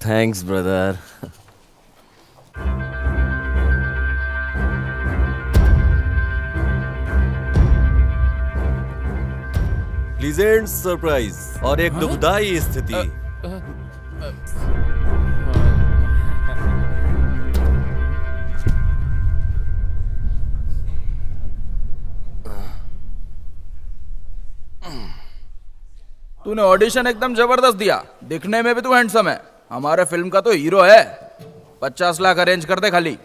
Thanks brother. Pleasant surprise और एक दुखदाई स्थिति। तूने ऑडिशन एकदम जबरदस्त दिया, दिखने में भी तू हैंडसम है, हमारे फिल्म का तो हीरो है। 50 लाख अरेंज कर दे खाली।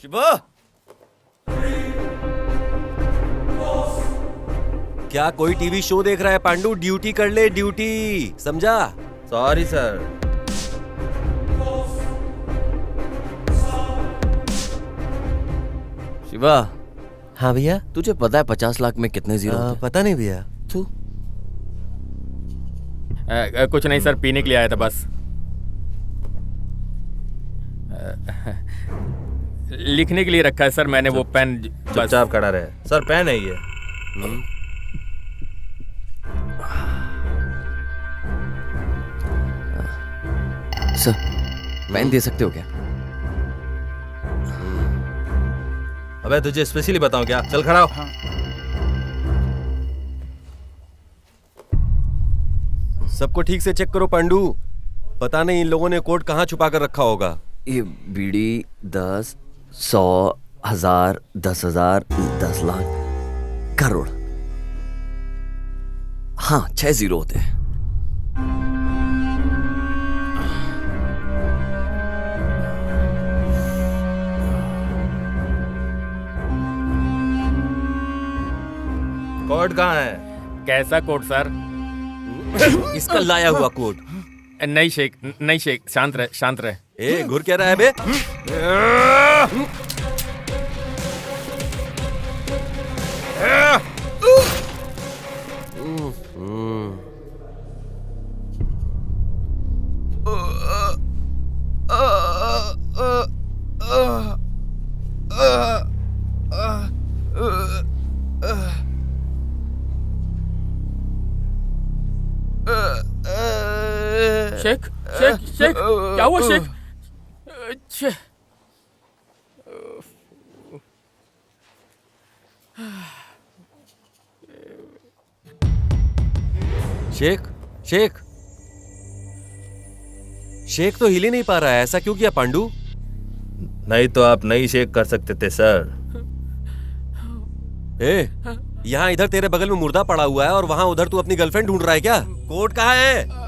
शिवा, क्या कोई टीवी शो देख रहा है? पांडू ड्यूटी कर ले, ड्यूटी, समझा? Sorry sir. शिवा, हाँ भैया। तुझे पता है 50 लाख में कितने जीरो होते हैं? पता नहीं भैया। तू कुछ नहीं सर, पीने के लिए आया था बस। लिखने के लिए रखा है सर मैंने वो पेन। चुपचाप खड़ा रहे सर, पेन है ये। सर, पेन दे सकते हो क्या? अबे तुझे स्पेशली बताऊं क्या? चल खड़ा हो। सबको ठीक से चेक करो पांडू, पता नहीं इन लोगों ने कोड कहाँ छुपा कर रखा होगा। ये बीड़ी 10, 100, 1000, 10,000, 10 लाख, करोड़। हाँ, 6 जीरो होते हैं। कोड कहाँ है? कैसा कोट सर? इसका लाया हुआ कोड। नहीं शेख, शांत रहे, शांत रहे। ए, घुर क्या रहा है बे? शेख, क्या हुआ शेख? शेख, शेख, शेख तो हिल ही नहीं पा रहा है, ऐसा क्यों किया पांडू? नहीं तो आप नहीं शेक कर सकते थे सर। ए, यहाँ इधर तेरे बगल में मुर्दा पड़ा हुआ है और वहाँ उधर तू अपनी गर्लफ्रेंड ढूंढ रहा है क्या? कोड कहाँ है?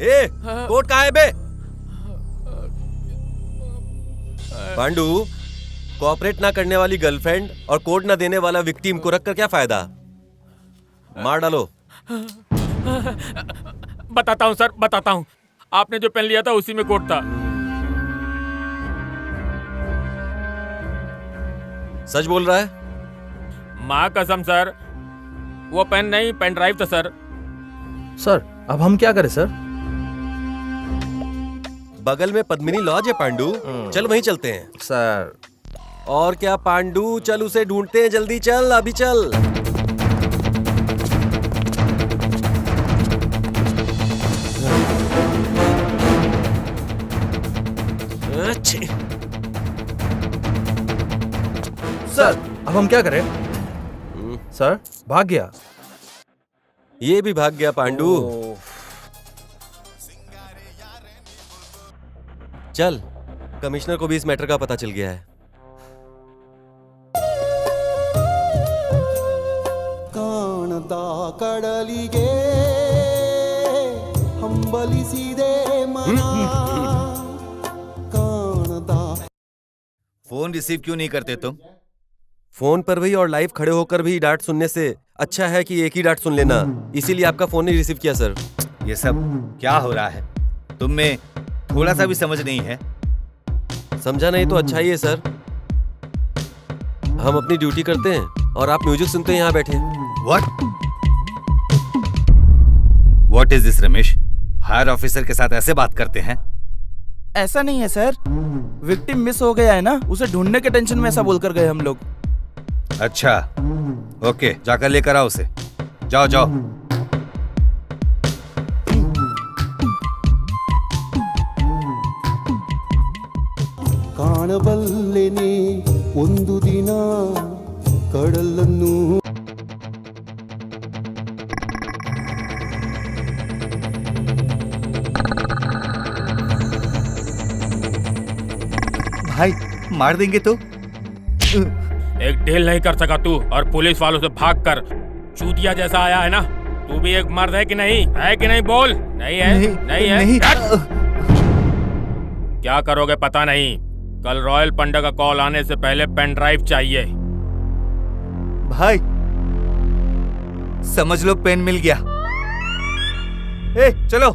ए, कोड कहाँ है बे? पांडू, कोऑपरेट ना करने वाली गर्लफ्रेंड और कोड ना देने वाला विक्टिम को रखकर क्या फायदा? मार डालो। बताता हूँ सर, बताता हूँ। आपने जो पेन लिया था उसी में कोड था। सच बोल रहा है? माँ कसम सर, वो पेन नहीं, पेन ड्राइव था सर। सर अब हम क्या करें सर? बगल में पद्मिनी लॉज है पांडू, चल वहीं चलते हैं। सर और क्या पांडू, चल उसे ढूंढते हैं, जल्दी चल, अभी चल। अच्छे। सर अब हम क्या करें? सर भाग गया। ये भी भाग गया पांडू। चल, कमिश्नर को भी इस मैटर का पता चल गया है। ಕಾಣದ ಕಡಲಿಗೆ ಹಂಬಲಿಸಿದೆ ಮನ ಕಾಣದ। फोन रिसीव क्यों नहीं करते तुम? फोन पर भी और लाइव खड़े होकर भी डांट सुनने से अच्छा है कि एक ही डांट सुन लेना, इसीलिए आपका फोन नहीं रिसीव किया सर। ये सब क्या हो रहा है? तुम में थोड़ा सा भी समझ नहीं है? समझा नहीं तो अच्छा ही है सर, हम अपनी ड्यूटी करते हैं और आप म्यूजिक सुनते हैं यहाँ बैठे। What is this Ramesh? Higher officer के साथ ऐसे बात करते हैं? ऐसा नहीं है सर, विक्टिम मिस हो गया है ना, उसे ढूंढने के टेंशन में ऐसा बोलकर गए हम लोग। अच्छा, ओके, जाकर लेकर आओ उसे। जाओ जाओ। ಕಾಣಬಲ್ಲೆನೆ ಒಂದು ದಿನ ಕಡಲನ್ನು भाई मार देंगे तो? एक डील नहीं कर सका तू और पुलिस वालों से भाग कर चूतिया जैसा आया है ना। तू भी एक मर्द है कि नहीं? है कि नहीं? बोल। नहीं है? नहीं है? नहीं। क्या करोगे पता नहीं। कल रॉयल पंडा का कॉल आने से पहले पेन ड्राइव चाहिए। भाई समझ लो पेन मिल गया। ए चलो।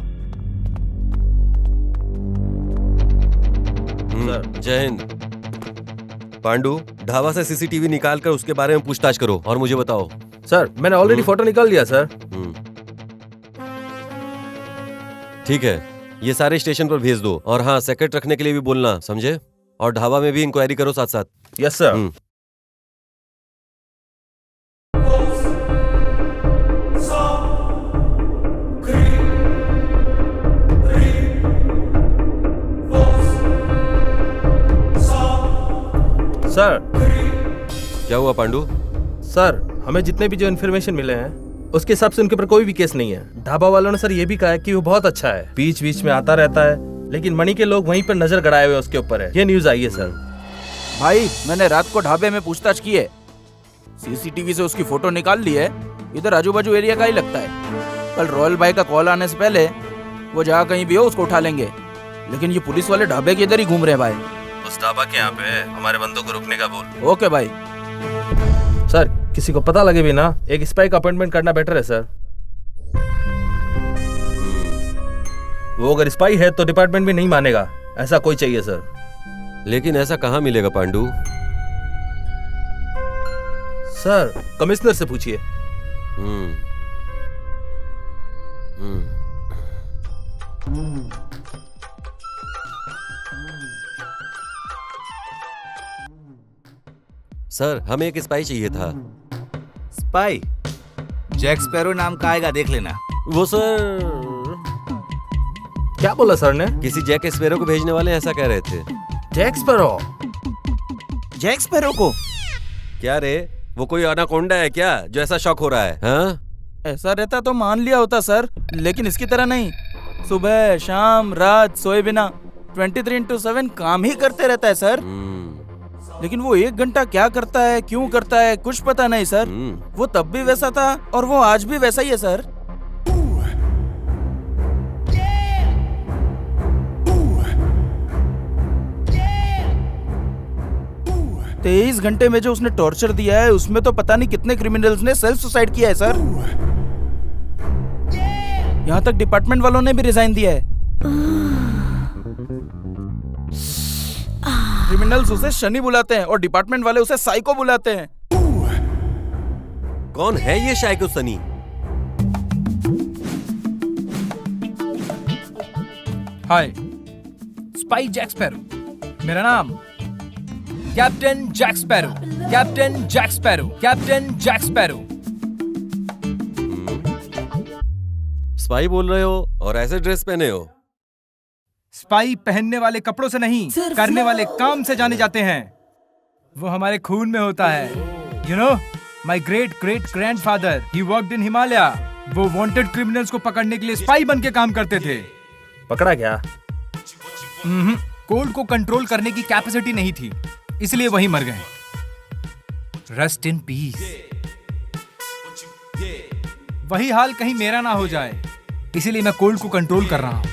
जय हिंद। पांडू, ढाबा से सीसीटीवी निकाल कर उसके बारे में पूछताछ करो और मुझे बताओ। सर मैंने ऑलरेडी फोटो निकाल लिया सर। ठीक है, ये सारे स्टेशन पर भेज दो और हाँ, सेक्रेट रखने के लिए भी बोलना, समझे? और ढाबा में भी इंक्वायरी करो साथ साथ। Yes sir. सर क्या हुआ पांडू? सर हमें जितने भी जो इन्फॉर्मेशन मिले हैं उसके हिसाब से उनके ऊपर कोई भी केस नहीं है। ढाबा वालों ने सर ये भी कहा है कि वो बहुत अच्छा है, बीच बीच में आता रहता है, लेकिन मणि के लोग वहीं पर नजर गड़ाए हुए उसके ऊपर है। ये न्यूज आई है सर। भाई मैंने रात को ढाबे में पूछताछ की है, सीसीटीवी से उसकी फोटो निकाल ली है। इधर आजू बाजू एरिया का ही लगता है। कल रॉयल भाई का कॉल आने से पहले वो जहाँ कहीं भी हो उसको उठा लेंगे। लेकिन ये पुलिस वाले ढाबे के इधर ही घूम रहे हैं भाई। उस ढाबा के यहाँ पे हमारे बंदों को रुकने का बोल। ओके भाई। सर किसी को पता लगे भी ना, एक स्पाई का अपॉइंटमेंट करना बेटर है सर। वो अगर स्पाई है तो डिपार्टमेंट भी नहीं मानेगा, ऐसा कोई चाहिए सर। लेकिन ऐसा कहाँ मिलेगा पांडू? सर कमिश्नर से पूछिए। हम्म सर, हमें एक स्पाई चाहिए था। स्पाई? जैक स्पैरो नाम का आएगा, देख लेना। वो सर, क्या बोला सर ने? किसी जैक स्पैरो को भेजने वाले ऐसा कह रहे थे। Jack sparrow? जैक स्पैरो को? क्या रे, वो कोई अनाकोंडा है क्या जो ऐसा शौक हो रहा है? हाँ? ऐसा रहता तो मान लिया होता सर, लेकिन इसकी तरह नहीं। सुबह शाम रात सोए बिना 23/7 काम ही करते रहता है सर। लेकिन वो 1 घंटा क्या करता है, क्यों करता है, कुछ पता नहीं सर। वो तब भी वैसा था और वो आज भी वैसा ही है सर। 23 घंटे में जो उसने टॉर्चर दिया है उसमें तो पता नहीं कितने क्रिमिनल्स ने सेल्फ सुसाइड किया है सर। यहाँ तक डिपार्टमेंट वालों ने भी रिजाइन दिया है। क्रिमिनल्स उसे शनि बुलाते हैं और डिपार्टमेंट वाले उसे साइको बुलाते हैं। कौन है ये psycho Sunny? Hi, spy Jack Sparrow मेरा नाम। Captain Jack Sparrow, captain Jack Sparrow, captain Jack Sparrow. Spy बोल रहे हो और ऐसे ड्रेस पहने हो? स्पाई पहनने वाले कपड़ों से नहीं, करने वाले काम से जाने जाते हैं। वो हमारे खून में होता है। You know, my great great grandfather, he worked in Himalaya. वो वांटेड क्रिमिनल्स को पकड़ने के लिए स्पाई बन के काम करते थे। पकड़ा क्या? कोल्ड को कंट्रोल करने की कैपेसिटी नहीं थी, इसलिए वहीं मर गए। Rest in piece. वही हाल कहीं मेरा ना हो जाए, इसीलिए मैं कोल्ड को कंट्रोल कर रहा हूं।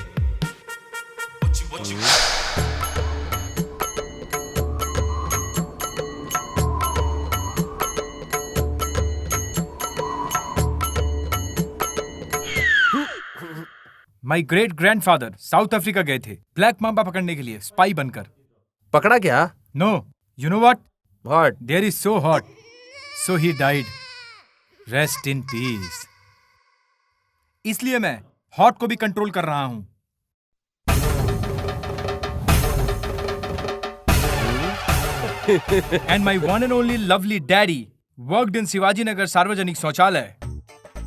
My great grandfather south Africa गए थे ब्लैक मांबा पकड़ने के लिए, स्पाई बनकर। पकड़ा क्या? No, you know what? What? There is so hot, so he died. Rest in peace. इसलिए मैं हॉट को भी कंट्रोल कर रहा हूं। And my one and only lovely daddy worked in Shivaji Nagar सार्वजनिक शौचालय।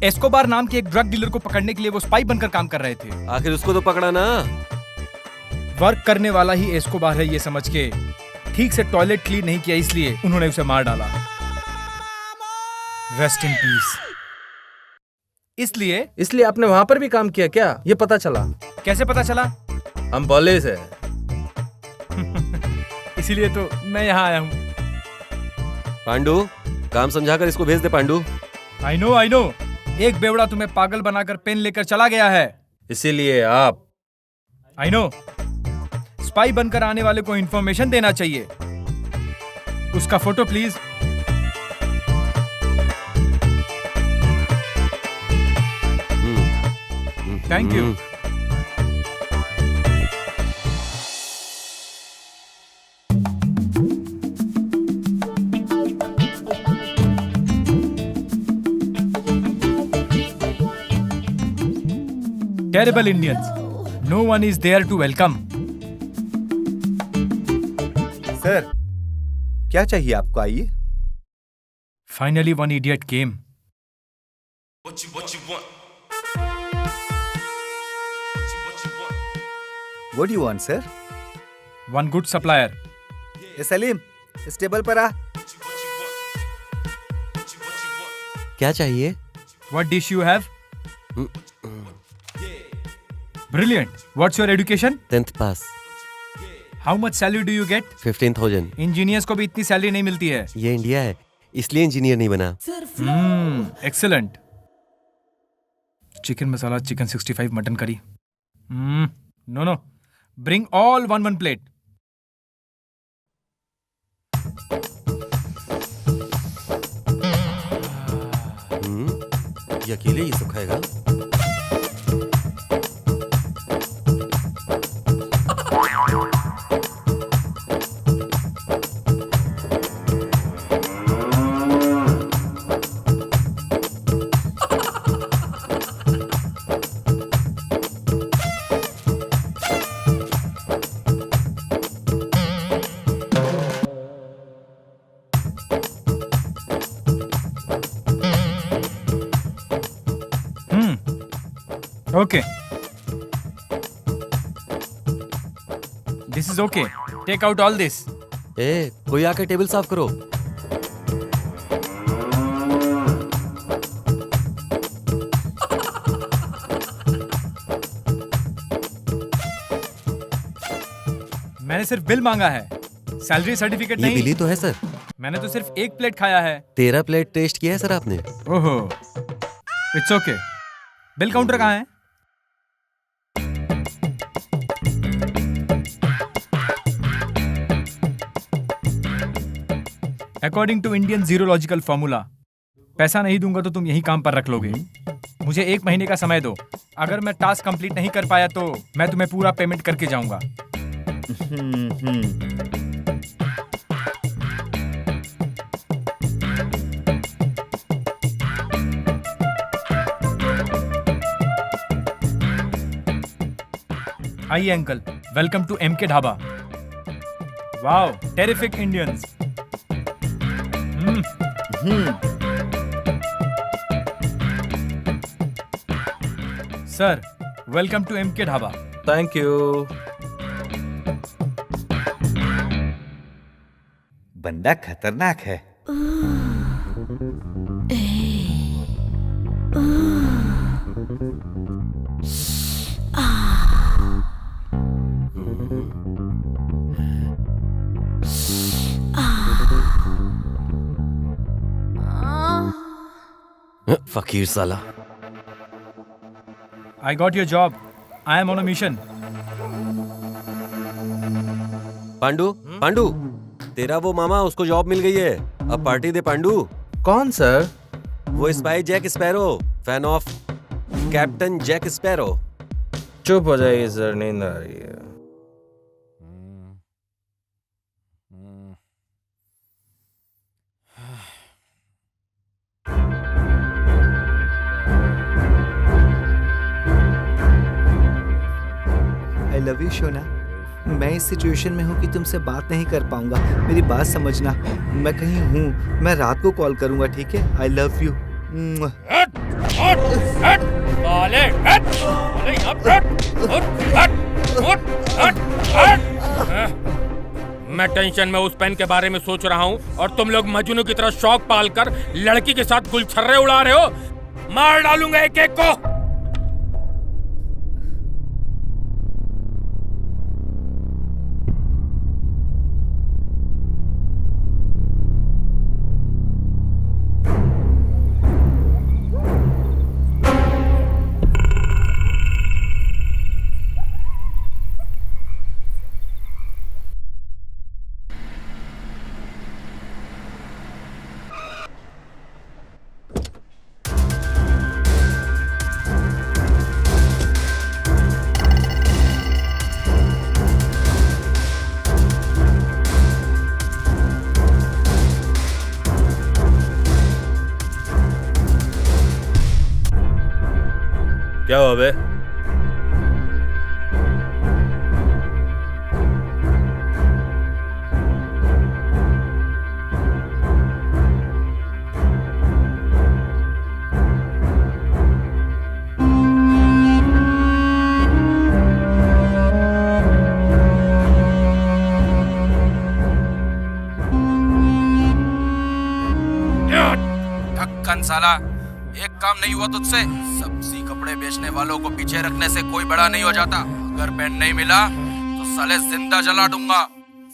एस्कोबार नाम के एक ड्रग डीलर को पकड़ने के लिए वो स्पाई बनकर काम कर रहे थे। आखिर उसको तो पकड़ा ना। वर्क करने वाला ही एस्कोबार है ये समझ के ठीक से टॉयलेट क्लीन नहीं किया, इसलिए उन्होंने उसे मार डाला। Rest in peace. इसलिए आपने वहां पर भी काम किया क्या? ये पता चला। कैसे पता चला? हम पुलिस है। इसीलिए तो मैं यहाँ आया हूँ। पांडू, काम समझाकर इसको भेज दे पांडू। I know. एक बेवड़ा तुम्हें पागल बनाकर पेन लेकर चला गया है। इसीलिए आप आई नो। स्पाई बनकर आने वाले को इंफॉर्मेशन देना चाहिए। उसका photo please. Thank you. Terrible Indians. No one is there to welcome. Sir, क्या चाहिए आपको? आइए। Finally, one idiot came. What do you want, sir? One good supplier. ए सलीम, इस टेबल पर आ। क्या चाहिए? What dish you have? Brilliant. What's your education? 10th pass. How much salary do you get? 15,000। Engineers को भी इतनी सैलरी नहीं मिलती है। ये इंडिया है, इसलिए इंजीनियर नहीं बना। Excellent. Chicken masala, chicken 65, mutton curry. No. Bring all one plate. ये अकेले ही सब खाएगा? Okay. This is okay. Take out all this. ए, कोई आकर टेबल साफ करो। मैंने सिर्फ बिल मांगा है, सैलरी सर्टिफिकेट ये नहीं। बिल ही तो है सर। मैंने तो सिर्फ एक प्लेट खाया है। 13 प्लेट टेस्ट किया है सर आपने। ओहो, इट्स ओके। बिल काउंटर कहाँ है? अकॉर्डिंग टू इंडियन जीरोलॉजिकल फॉर्मूला, पैसा नहीं दूंगा तो तुम यही काम पर रख लोगे। मुझे 1 महीने का समय दो। अगर मैं टास्क कंप्लीट नहीं कर पाया तो मैं तुम्हें पूरा पेमेंट करके जाऊंगा। आइए uncle, welcome to MK dhaba. Wow, terrific Indians. Sir, welcome to MK dhaba. Thank you. बंदा खतरनाक है। फकीर साला। I got your job. I am on a mission. Pandu, तेरा वो मामा, उसको जॉब मिल गई है। अब पार्टी दे पांडू। कौन सर? वो spy Jack Sparrow, fan of captain Jack Sparrow. चुप हो जाइए सर, नींद आ रही है। आई लव यू शोना। मैं इस सिचुएशन में हूँ कि तुमसे बात नहीं कर पाऊंगा। मेरी बात समझना। मैं कहीं हूँ, मैं रात को कॉल करूंगा, ठीक है? I love you. उठ, हट, साले, हट, साले, यहाँ पे हट, उठ, हट। मैं टेंशन में उस पेन के बारे में सोच रहा हूँ और तुम लोग मजनू की तरह शौक पालकर लड़की के साथ गुलछर्रे उड़ा रहे हो। मार डालूंगा एक एक को। क्या हुआ बे? ढक्कन साला, एक काम नहीं हुआ तुझसे। सब्जी कपड़े बेचने वालों को पीछे रखने से कोई बड़ा नहीं हो जाता। अगर पेन नहीं मिला तो साले जिंदा जला दूंगा,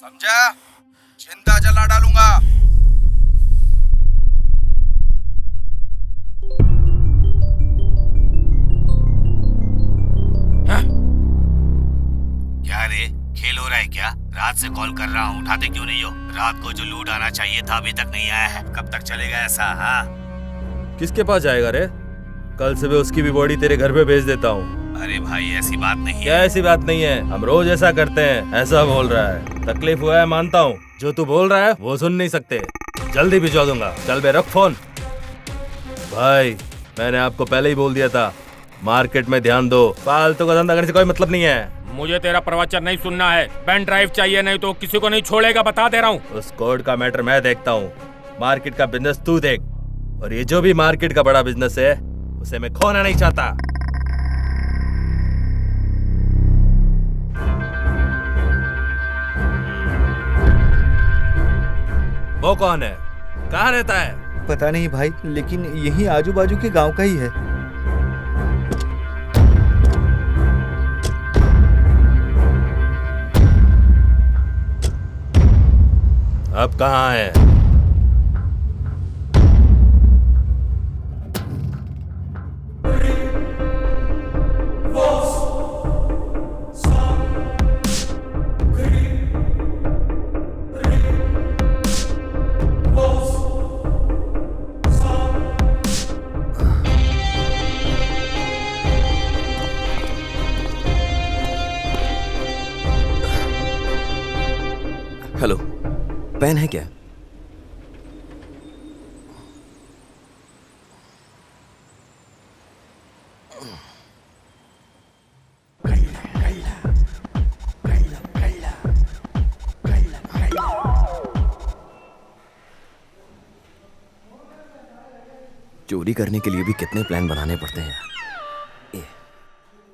समझा? जिंदा जला डालूंगा। क्या रे, खेल हो रहा है क्या? रात से कॉल कर रहा हूँ, उठाते क्यों नहीं हो? रात को जो लूट आना चाहिए था अभी तक नहीं आया है। कब तक चलेगा ऐसा? हाँ, किसके पास जाएगा रे? कल सुबह उसकी भी बॉडी तेरे घर पे भेज देता हूँ। अरे भाई ऐसी बात नहीं क्या है। ऐसी बात नहीं है? हम रोज ऐसा करते हैं। ऐसा बोल रहा है, तकलीफ हुआ है मानता हूँ। जो तू बोल रहा है वो सुन नहीं सकते। जल्दी भिजवा दूंगा। चल बे, रख फोन। भाई मैंने आपको पहले ही बोल दिया था, मार्केट में ध्यान दो। फालतू का धंधा करने से कोई मतलब नहीं है। मुझे तेरा प्रवचन नहीं सुनना है। पेन ड्राइव चाहिए, नहीं तो किसी को नहीं छोड़ेगा, बता दे रहा हूँ। उस कोड का मैटर मैं देखता हूँ, मार्केट का बिजनेस तू देख। और ये जो भी मार्केट का बड़ा बिजनेस है उसे मैं खोना नहीं चाहता। वो कौन है? कहाँ रहता है? पता नहीं भाई, लेकिन यही आजू बाजू के गांव का ही है। अब कहाँ है? हेलो, पेन है क्या? चोरी करने के लिए भी कितने प्लान बनाने पड़ते हैं।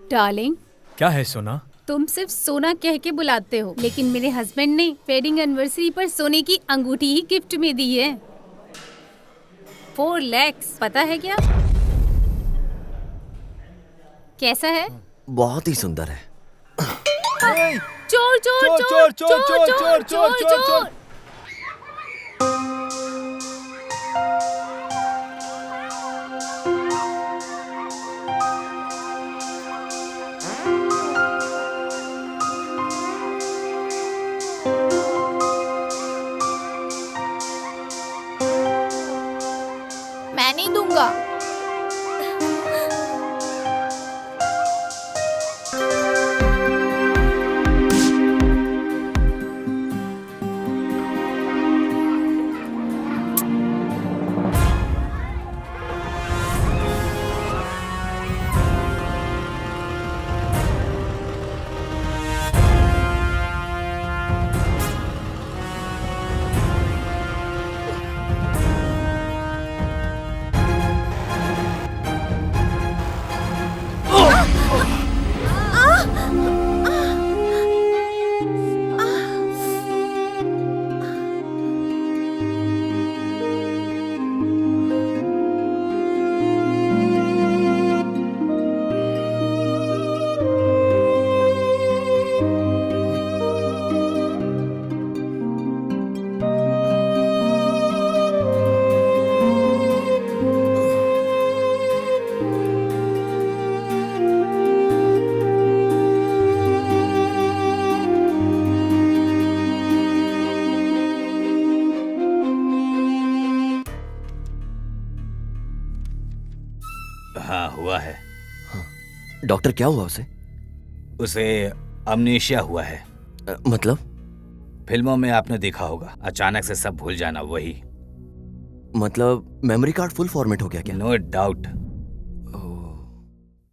डार्लिंग, क्या है सोना? तुम सिर्फ सोना कह के बुलाते हो, लेकिन मेरे हस्बैंड ने वेडिंग एनिवर्सरी पर सोने की अंगूठी ही गिफ्ट में दी है। 4 लाख, पता है क्या? कैसा है? बहुत ही सुंदर है। चोर चोर चोर चोर चोर चोर चोर चोर। मैं नहीं दूंगा। हुआ है। डॉक्टर क्या हुआ उसे? उसे अमनेशिया हुआ है। मतलब? फिल्मों में आपने देखा होगा, अचानक से सब भूल जाना, वही। मतलब मेमोरी कार्ड फुल फॉर्मेट हो गया क्या? No doubt.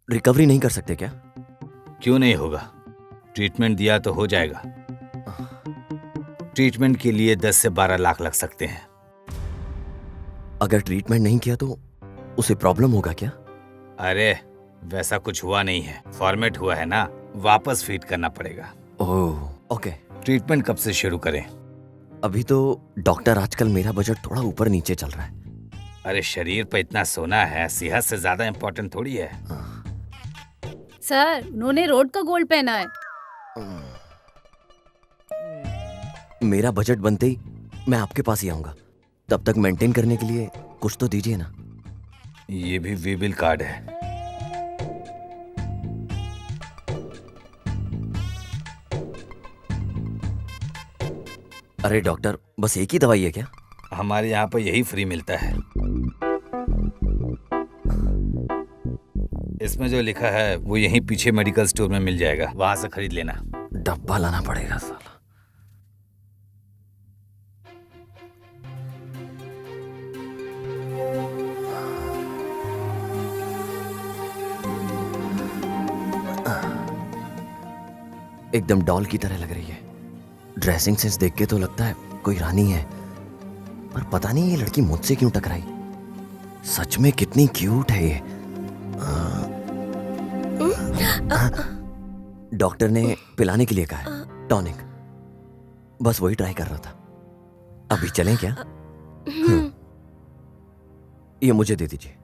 रिकवरी नहीं कर सकते क्या? क्यों नहीं होगा? ट्रीटमेंट दिया तो हो जाएगा। ट्रीटमेंट के लिए 10 से 12 लाख लग सकते हैं। अगर ट्रीटमेंट नहीं किया तो उसे प्रॉब्लम होगा क्या? अरे वैसा कुछ हुआ नहीं है, फॉर्मेट हुआ है ना, वापस फीड करना पड़ेगा। Oh okay. ट्रीटमेंट कब से शुरू करें? अभी तो डॉक्टर, आजकल मेरा बजट थोड़ा ऊपर नीचे चल रहा है। अरे शरीर पे इतना सोना है, सेहत से ज्यादा इम्पोर्टेंट थोड़ी है। सर, उन्होंने रोड का गोल्ड पहना है। मेरा बजट बनते ही मैं आपके पास ही आऊंगा। तब तक मेंटेन करने के लिए कुछ तो दीजिए ना। ये भी वीबिल कार्ड है। अरे डॉक्टर, बस एक ही दवाई है क्या? हमारे यहाँ पर यही फ्री मिलता है। इसमें जो लिखा है वो यहीं पीछे मेडिकल स्टोर में मिल जाएगा, वहां से खरीद लेना। डब्बा लाना पड़ेगा साला। एकदम डॉल की तरह लग रही है। ड्रेसिंग सेंस देख के तो लगता है कोई रानी है, पर पता नहीं ये लड़की मुझसे क्यों टकराई। सच में कितनी क्यूट है ये। डॉक्टर ने पिलाने के लिए कहा है, टॉनिक। बस वही ट्राई कर रहा था। अभी चलें क्या? ये मुझे दे दीजिए।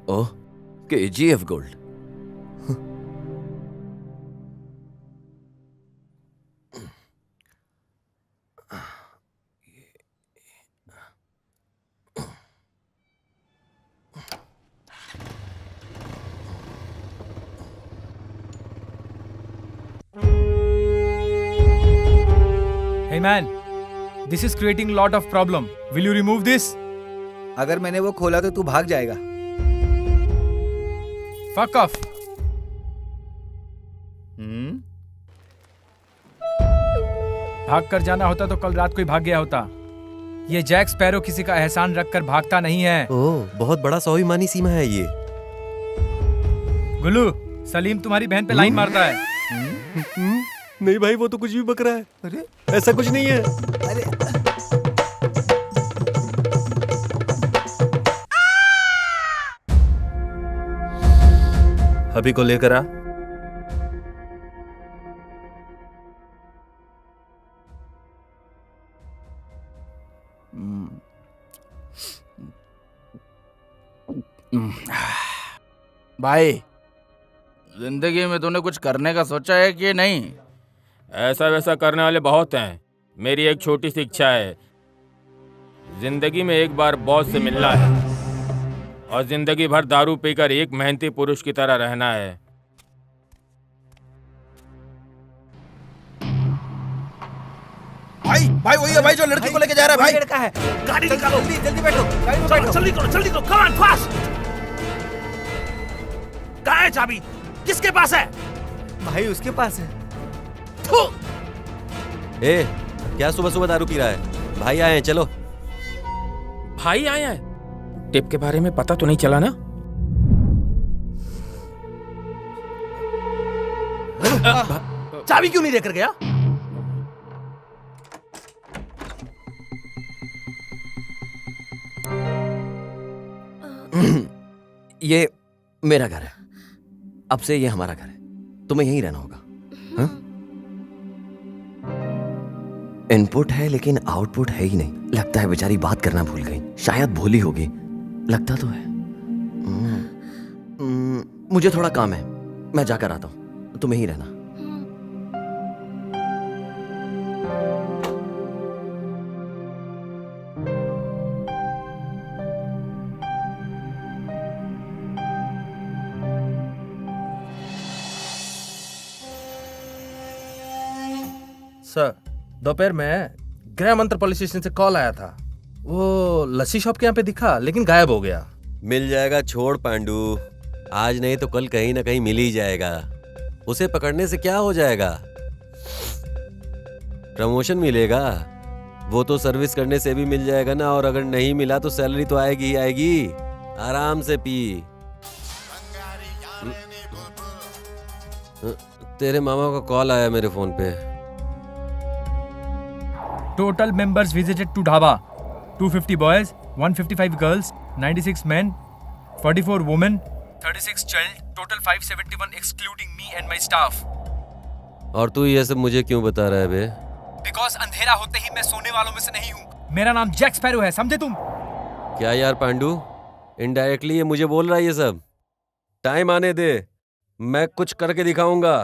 ओह, KGF gold. Hey man, this is creating lot of problem. Will you remove this? अगर मैंने वो खोला तो तू भाग जाएगा। Fuck off. भाग कर जाना होता तो कल रात को ही भाग गया होता। ये जैक स्पैरो किसी का एहसान रखकर भागता नहीं है। ओह, बहुत बड़ा स्वाभिमानी सीमा है ये। गुल्लू, सलीम तुम्हारी बहन पे लाइन मारता है। नहीं भाई, वो तो कुछ भी बक रहा है। अरे ऐसा कुछ नहीं है। अरे अभी को लेकर आ। भाई, जिंदगी में तूने कुछ करने का सोचा है कि नहीं? ऐसा वैसा करने वाले बहुत हैं। मेरी एक छोटी सी इच्छा है, जिंदगी में एक बार बॉस से मिलना है और जिंदगी भर दारू पीकर एक मेहनती पुरुष की तरह रहना है। भाई भाई वही है भाई जो लड़की को लेके जा रहा है भाई। लड़का है। गाड़ी निकालो, जल्दी जल्दी बैठो, गाड़ी में बैठो। जल्दी करो, जल्दी करो, कम ऑन फास्ट। कहाँ है चाबी? किसके पास है? भाई उसके पास है। थू! ए, क्या सुबह सुबह दारू पी रहा है? भाई आए हैं, चलो। भाई आए हैं? टिप के बारे में पता तो नहीं चला ना? चाबी क्यों नहीं लेकर गया? ये मेरा घर है। अब से ये हमारा घर है। तुम्हें यहीं रहना होगा। हाँ? इनपुट है लेकिन आउटपुट है ही नहीं। लगता है बेचारी बात करना भूल गई। शायद भूली होगी, लगता तो है। मुझे थोड़ा काम है, मैं जाकर आता हूं। तुम यहीं रहना। सर, दोपहर में गृह मंत्री पुलिस स्टेशन से कॉल आया था। वो लस्सी शॉप के यहाँ पे दिखा लेकिन गायब हो गया। मिल जाएगा, छोड़ पांडू, आज नहीं तो कल कहीं ना कहीं मिल ही जाएगा। उसे पकड़ने से क्या हो जाएगा, प्रमोशन मिलेगा, वो तो सर्विस करने से भी मिल जाएगा ना। और अगर नहीं मिला तो सैलरी तो आएगी ही आएगी। आराम से पी। तेरे मामा का कॉल आया मेरे फोन पे। Total members visited to dhaba 250 boys, 155 girls, 96 men, 44 women, 36 child, total 571 excluding me and my staff. और तू ये सब मुझे क्यों बता रहा है बे? Because अंधेरा होते ही मैं सोने वालों में से नहीं हूँ। मेरा नाम जैक स्पैरो है, समझे तुम? क्या यार पांडू, इनडायरेक्टली ये मुझे बोल रहा है ये सब? टाइम आने दे, मैं कुछ करके दिखाऊंगा।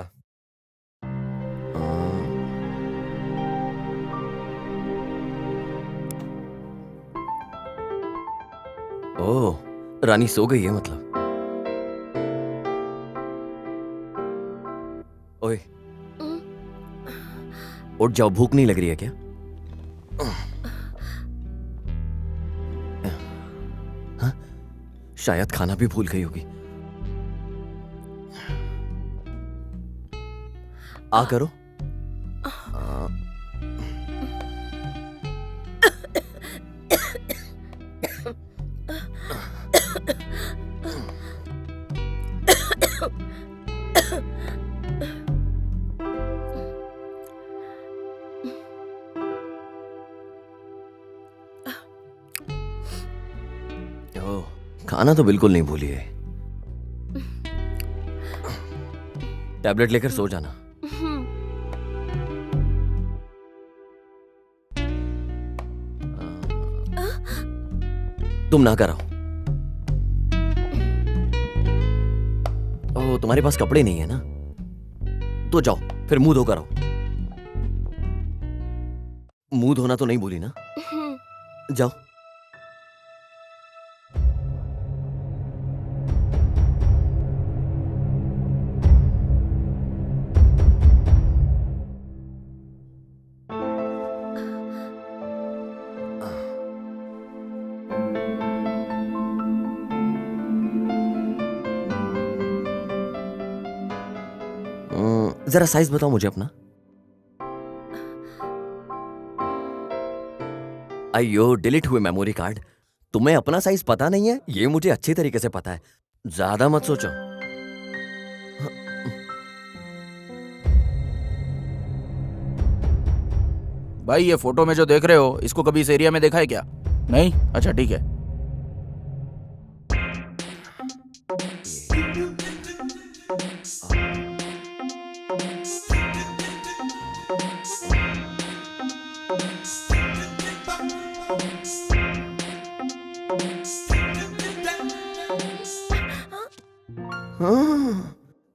ओह, रानी सो गई है मतलब। ओए, उठ जाओ, भूख नहीं लग रही है क्या? हाँ? शायद खाना भी भूल गई होगी। आ करो। खाना तो बिल्कुल नहीं भूली है। टैबलेट लेकर सो जाना। तुम ना कराओ। ओह, तुम्हारे पास कपड़े नहीं है ना, तो जाओ फिर मुंह धोकर आओ। मुंह धोना तो नहीं भूली ना? जाओ। जरा साइज बताओ मुझे अपना। अयो, डिलीट हुए मेमोरी कार्ड। तुम्हें अपना साइज पता नहीं है? ये मुझे अच्छी तरीके से पता है, ज्यादा मत सोचो। भाई ये फोटो में जो देख रहे हो, इसको कभी इस एरिया में देखा है क्या? नहीं? अच्छा ठीक है।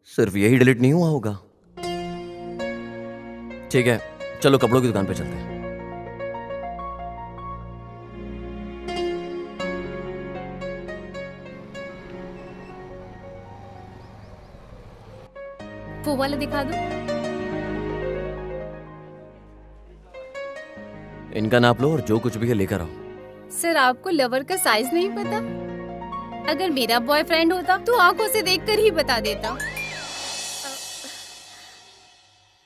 सिर्फ यही डिलीट नहीं हुआ होगा। ठीक है, चलो कपड़ों की दुकान पे चलते हैं। वो वाला दिखा दो। इनका नाप लो और जो कुछ भी है लेकर आओ। सर, आपको लवर का साइज नहीं पता? अगर मेरा बॉयफ्रेंड होता तो आंखों से देखकर ही बता देता।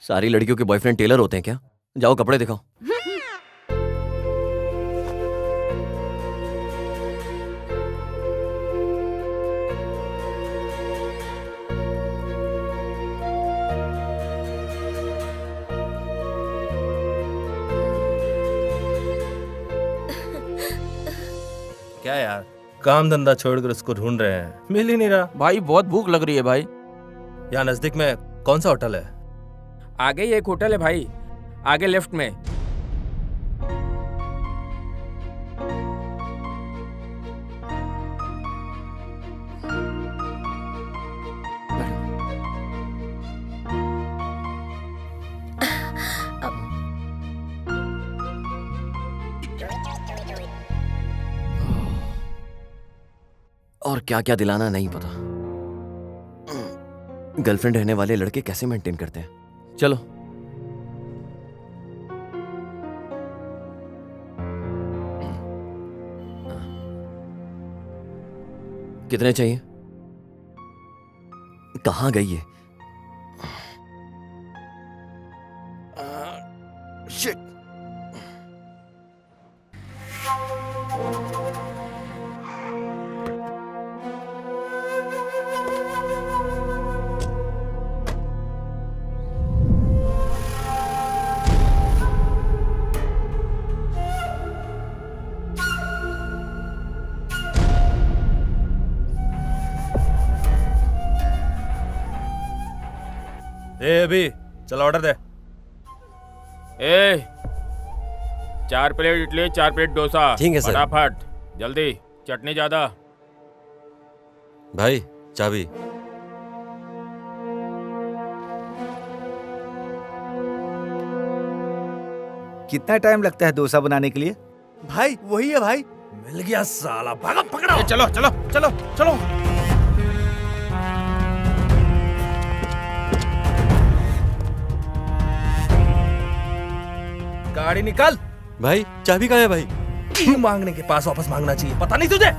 सारी लड़कियों के बॉयफ्रेंड टेलर होते हैं क्या? जाओ कपड़े दिखाओ। क्या यार, काम धंधा छोड़कर उसको ढूंढ रहे हैं, मिल ही नहीं रहा। भाई बहुत भूख लग रही है भाई। यहाँ नजदीक में कौन सा होटल है? आगे ही एक होटल है भाई, आगे लेफ्ट में। और क्या क्या दिलाना नहीं पता। गर्लफ्रेंड रहने वाले लड़के कैसे मेंटेन करते हैं। चलो। कितने चाहिए? कहाँ गई है? शिट। अभी चल ऑर्डर दे। 4 प्लेट इडली, 4 प्लेट डोसा। ठीक है सर। फटाफट जल्दी, चटनी ज्यादा। भाई चाबी। कितना टाइम लगता है डोसा बनाने के लिए? भाई वही है भाई। मिल गया साला, भागो पकड़ो। चलो चलो चलो चलो। गाड़ी निकाल। भाई चाबी कहाँ है भाई? मांगने के पास वापस मांगना चाहिए, पता नहीं तुझे?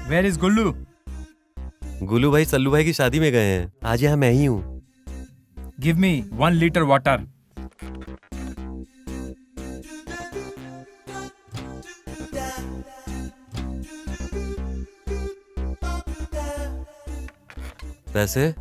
Where is Gullu? गुल्लू भाई सल्लू भाई की शादी में गए हैं। आज यहाँ मैं ही हूँ। Give me 1 liter water. पैसे?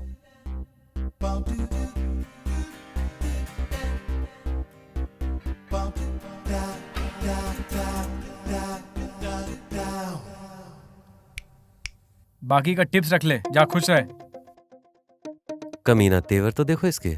बाकी का टिप्स रख ले, जा खुश रहे। कमीना तेवर तो देखो इसके।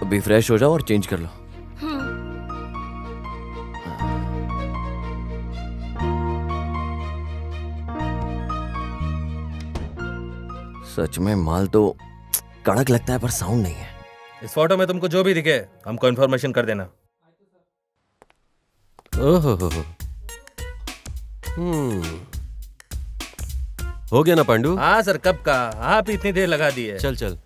अभी फ्रेश हो जाओ और चेंज कर लो। सच में माल तो कड़क लगता है पर साउंड नहीं है। इस फोटो में तुमको जो भी दिखे हमको इन्फॉर्मेशन कर देना। ओहो हो। हो गया ना पांडू? हाँ सर, कब का? आप इतनी देर लगा दी है। चल चल।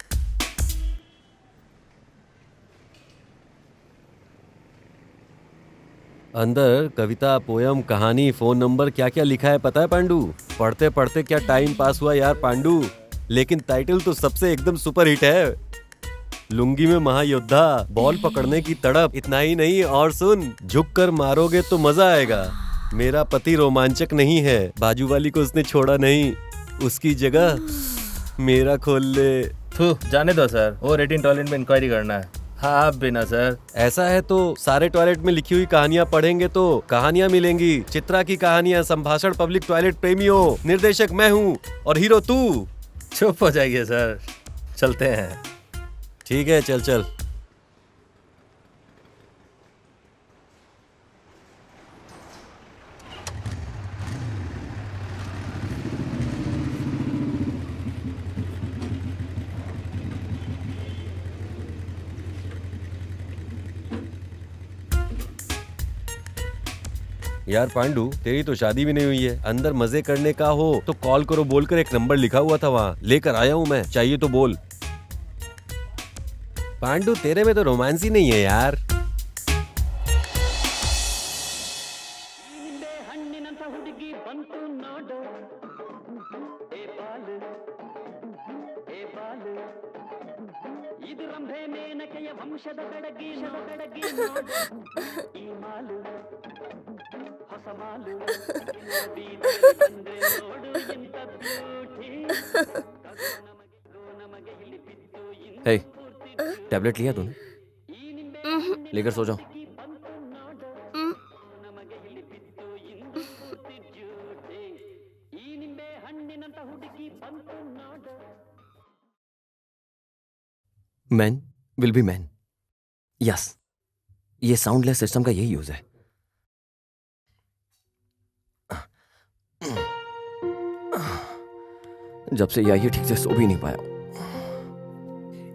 अंदर कविता, पोयम, कहानी, फोन नंबर क्या क्या लिखा है पता है पांडू? पढ़ते पढ़ते क्या टाइम पास हुआ यार पांडू। लेकिन टाइटल तो सबसे एकदम सुपर हिट है। लुंगी में महायोद्धा, बॉल पकड़ने की तड़प। इतना ही नहीं, और सुन, झुक कर मारोगे तो मजा आएगा। मेरा पति रोमांचक नहीं है, बाजू वाली को उसने छोड़ा नहीं, उसकी जगह मेरा खोल ले। जाने दो सर, वो रेटिंग टॉयलेट में इंक्वायरी करना है। हाँ आप भी ना सर। ऐसा है तो सारे टॉयलेट में लिखी हुई कहानियां पढ़ेंगे तो कहानियां मिलेंगी। चित्रा की कहानियां, संभाषण पब्लिक टॉयलेट प्रेमियों। निर्देशक मैं हूँ और हीरो तू। चुप हो जाइए सर, चलते हैं। ठीक है, चल चल। यार पांडू, तेरी तो शादी भी नहीं हुई है। अंदर मजे करने का हो तो कॉल करो बोलकर एक नंबर लिखा हुआ था वहाँ, लेकर आया हूँ मैं, चाहिए तो बोल। पांडू तेरे में तो रोमांस ही नहीं है यार। हे, टैबलेट लिया तूने? लेकर सो जाओ। Man will be man. Yes, ये साउंडलेस सिस्टम का यही यूज है। जब से ये आई है ठीक से सो भी नहीं पाया।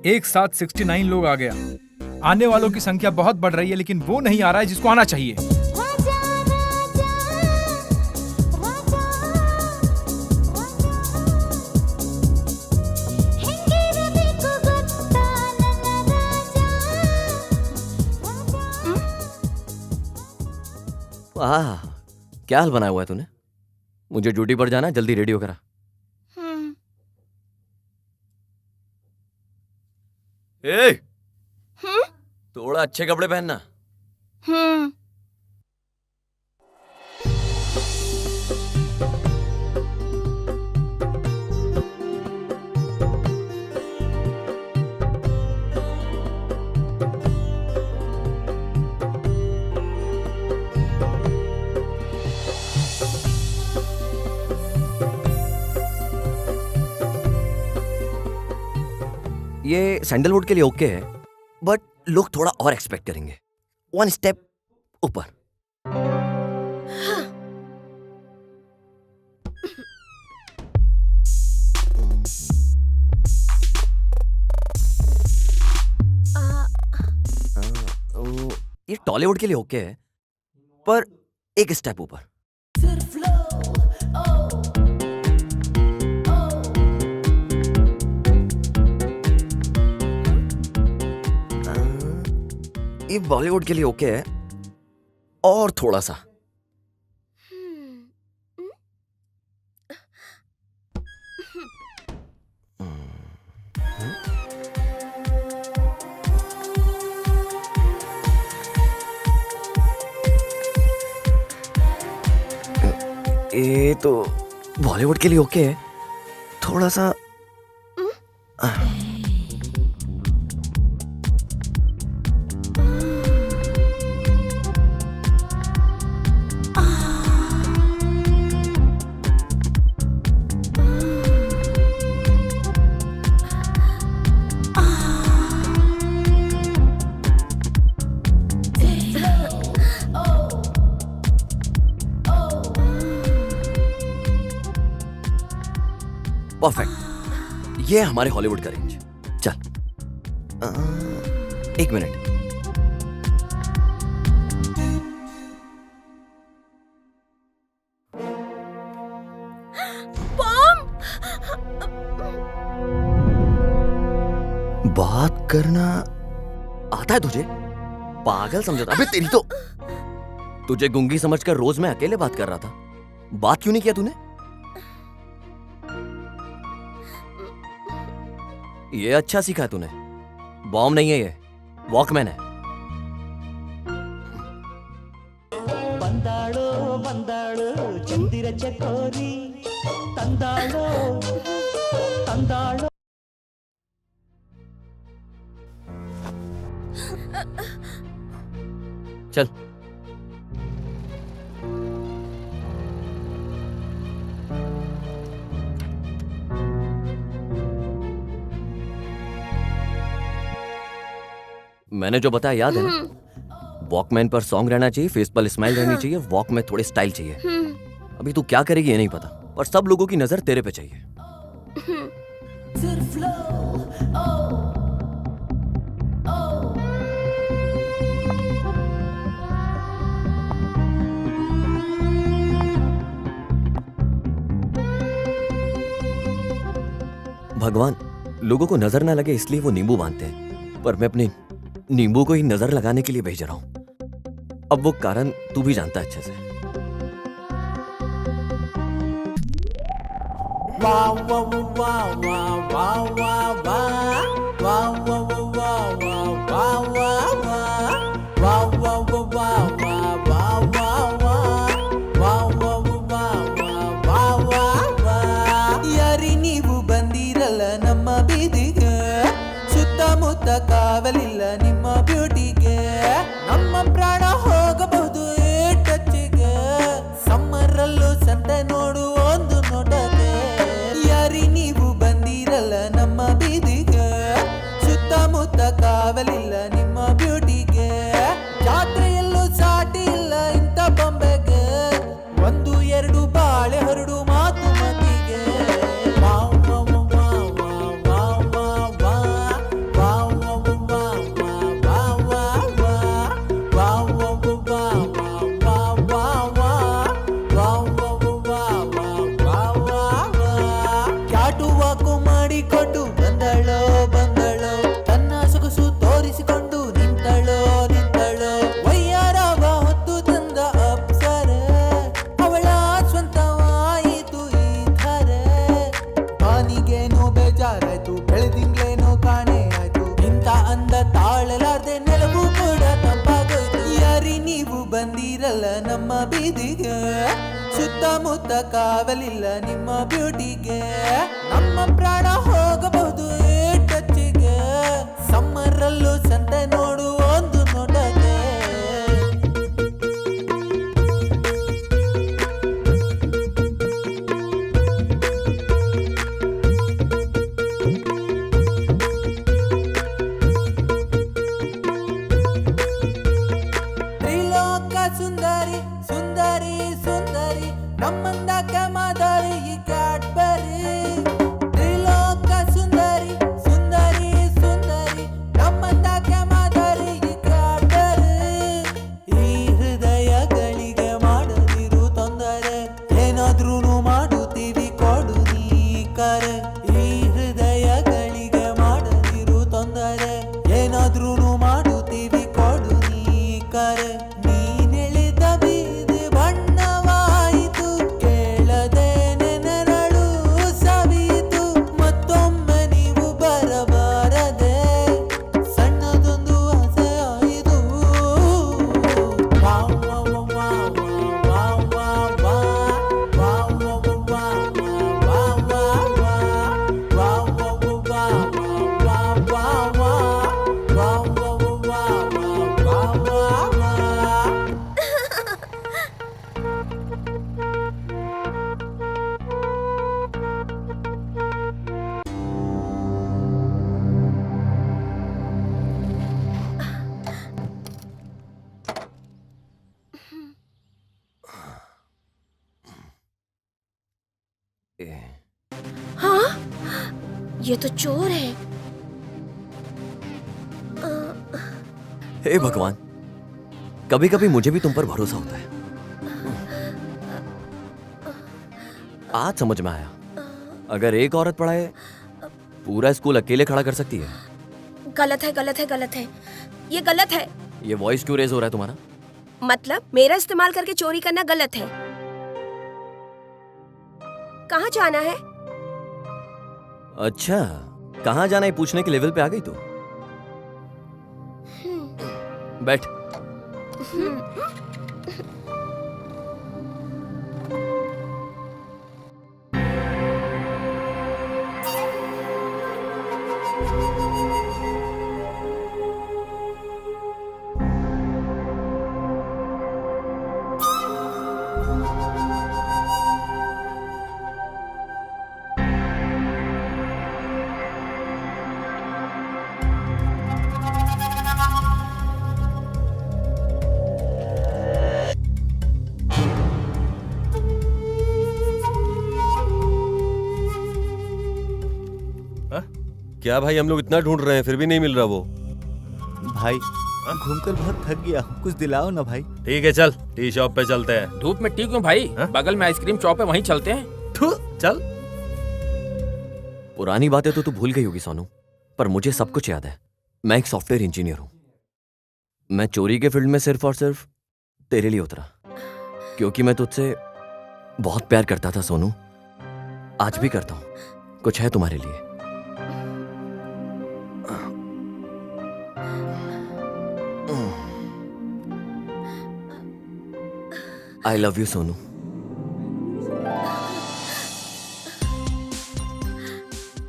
एक साथ 69 लोग आ गया। आने वालों की संख्या बहुत बढ़ रही है, लेकिन वो नहीं आ रहा है जिसको आना चाहिए। आह, क्या हाल बनाया हुआ है तूने? मुझे ड्यूटी पर जाना है, जल्दी रेडी हो करा। ए, थोड़ा अच्छे कपड़े पहनना। ये सैंडलवुड के लिए ओके है, बट लोग थोड़ा और एक्सपेक्ट करेंगे। 1 स्टेप ऊपर। ये टॉलीवुड के लिए ओके है, पर 1 स्टेप ऊपर। ये बॉलीवुड के लिए ओके है, और थोड़ा सा। ये तो बॉलीवुड के लिए ओके है, थोड़ा सा। परफेक्ट, ये है हमारे हॉलीवुड का रेंज। चल, 1 मिनट। बात करना आता है तुझे? पागल समझा? अबे तेरी तो, तुझे गुंगी समझकर रोज मैं अकेले बात कर रहा था। बात क्यों नहीं किया तूने? ये अच्छा सीखा तूने। बॉम्ब नहीं है ये, वॉकमैन है। बंदाड़ो बंदाड़ो चंदिर चकोरी तंदाड़ो तंदाड़ो। चल, मैंने जो बताया याद है ना? वॉकमैन पर सॉन्ग रहना चाहिए, फेस पर स्माइल रहनी चाहिए, वॉक में थोड़े स्टाइल चाहिए। अभी तू क्या करेगी ये नहीं पता, पर सब लोगों की नजर तेरे पे चाहिए। भगवान लोगों को नजर ना लगे इसलिए वो नींबू बांधते हैं, पर मैं अपने नींबू को ही नजर लगाने के लिए भेज रहा हूं। अब वो कारण तू भी जानता है अच्छे से। ಯಾರಿ ನೀವು ಬಂದಿರಲ್ಲ ನಮ್ಮ ಬೀದಿಗೆ, ಸುತ್ತಮುತ್ತ ಕಾವಲಿಲ್ಲ ನಿಮ್ಮ ಬ್ಯೂಟಿಗೆ, ನಮ್ಮ ಪ್ರಾಣ ಹೋಗಬಹುದು ಟಚ್ಗೆ, ಸಮ್ಮರಲ್ಲೂ ಸಂತೆ ನೋಡು ಒಂದು ನೋಟಕ್ಕೆ. ಯಾರಿ ನೀವು ಬಂದಿರಲ್ಲ ನಮ್ಮ ಬೀದಿಗೆ, ಸುತ್ತಮುತ್ತ ಕಾವಲಿಲ್ಲ ನಿಮ್ಮ ಬ್ಯೂಟಿಗೆ. ಬಂದಿರಲ್ಲ ನಮ್ಮ ಬೀದಿಗೆ ಸುತ್ತಮುತ್ತ ಕಾವಲಿಲ್ಲ ನಿಮ್ಮ ಬ್ಯೂಟಿಗೆ ನಮ್ಮ ಪ್ರಾಣ ಹೋಗಬಹುದು ಟಚ್ಚಿಗೆ ಸಮ್ಮರಲ್ಲೂ ಸಂತೆ ನೋಡು ಒಂದು ನೋಟಕ್ಕೆ ತ್ರಿಲೋಕ ಸುಂದರಿ ಸುಂದರಿ ಸುಂದರಿ ನಮ್ಮಂದಕ್ಕೆ ಮಾದರಿ ಈ ಕ್ಯಾಡ್ಬರಿ ತ್ರಿಲೋಕ ಸುಂದರಿ ಸುಂದರಿ ಸುಂದರಿ ನಮ್ಮಂದಕ್ಕೆ ಮಾದರಿ ಈ ಕ್ಯಾಡ್ಬರಿ ಈ ಹೃದಯಗಳಿಗೆ ಮಾಡದಿರು ತೊಂದರೆ ಏನಾದ್ರೂ ಮಾಡುತ್ತೀವಿ ಕೊಡು ನೀ ಕರೆ ಈ ಹೃದಯಗಳಿಗೆ ಮಾಡದಿರು ತೊಂದರೆ ಏನಾದ್ರೂ ಮಾಡುತ್ತೀವಿ ಕೊಡು ನೀ ಕರೆ ನೀನೆಳೆದ ಬೀದಿ ಬಣ್ಣವಾಯಿತು ಕೇಳದೇನೆ ನೆರಳು ಸವಿಯಿತು ಮತ್ತೊಮ್ಮೆ ನೀವು ಬರಬಾರದೆ ಸಣ್ಣದೊಂದು ಆಸೆ ಆಯಿತು wow wow wow wow wow wow wow wow wow wow wow wow wow wow wow wow हाँ ये तो चोर है। हे भगवान, कभी कभी मुझे भी तुम पर भरोसा होता है। आज समझ में आया, अगर एक औरत पढ़ाए पूरा स्कूल अकेले खड़ा कर सकती है। गलत है गलत है गलत है, ये गलत है। ये वॉइस क्यों रेज हो रहा है तुम्हारा? मतलब मेरा इस्तेमाल करके चोरी करना गलत है। कहाँ जाना है? अच्छा, कहाँ जाना है पूछने के लेवल पे आ गई तू। बैठ। क्या भाई, हम लोग इतना ढूंढ रहे हैं फिर भी नहीं मिल रहा वो। भाई घूमकर बहुत थक गया हूँ, कुछ दिलाओ ना भाई। ठीक है चल, टी शॉप पे चलते हैं। धूप में टी क्यों भाई? बगल में आइसक्रीम शॉप है, वहीं चलते हैं। चल। पुरानी बातें तो तू भूल गई होगी सोनू, पर मुझे सब कुछ याद है। मैं एक सॉफ्टवेयर इंजीनियर हूं। मैं चोरी के फील्ड में सिर्फ और सिर्फ तेरे लिए उतरा, क्योंकि मैं तुझसे बहुत प्यार करता था सोनू। आज भी करता हूं। कुछ है तुम्हारे लिए। I love you, Sonu.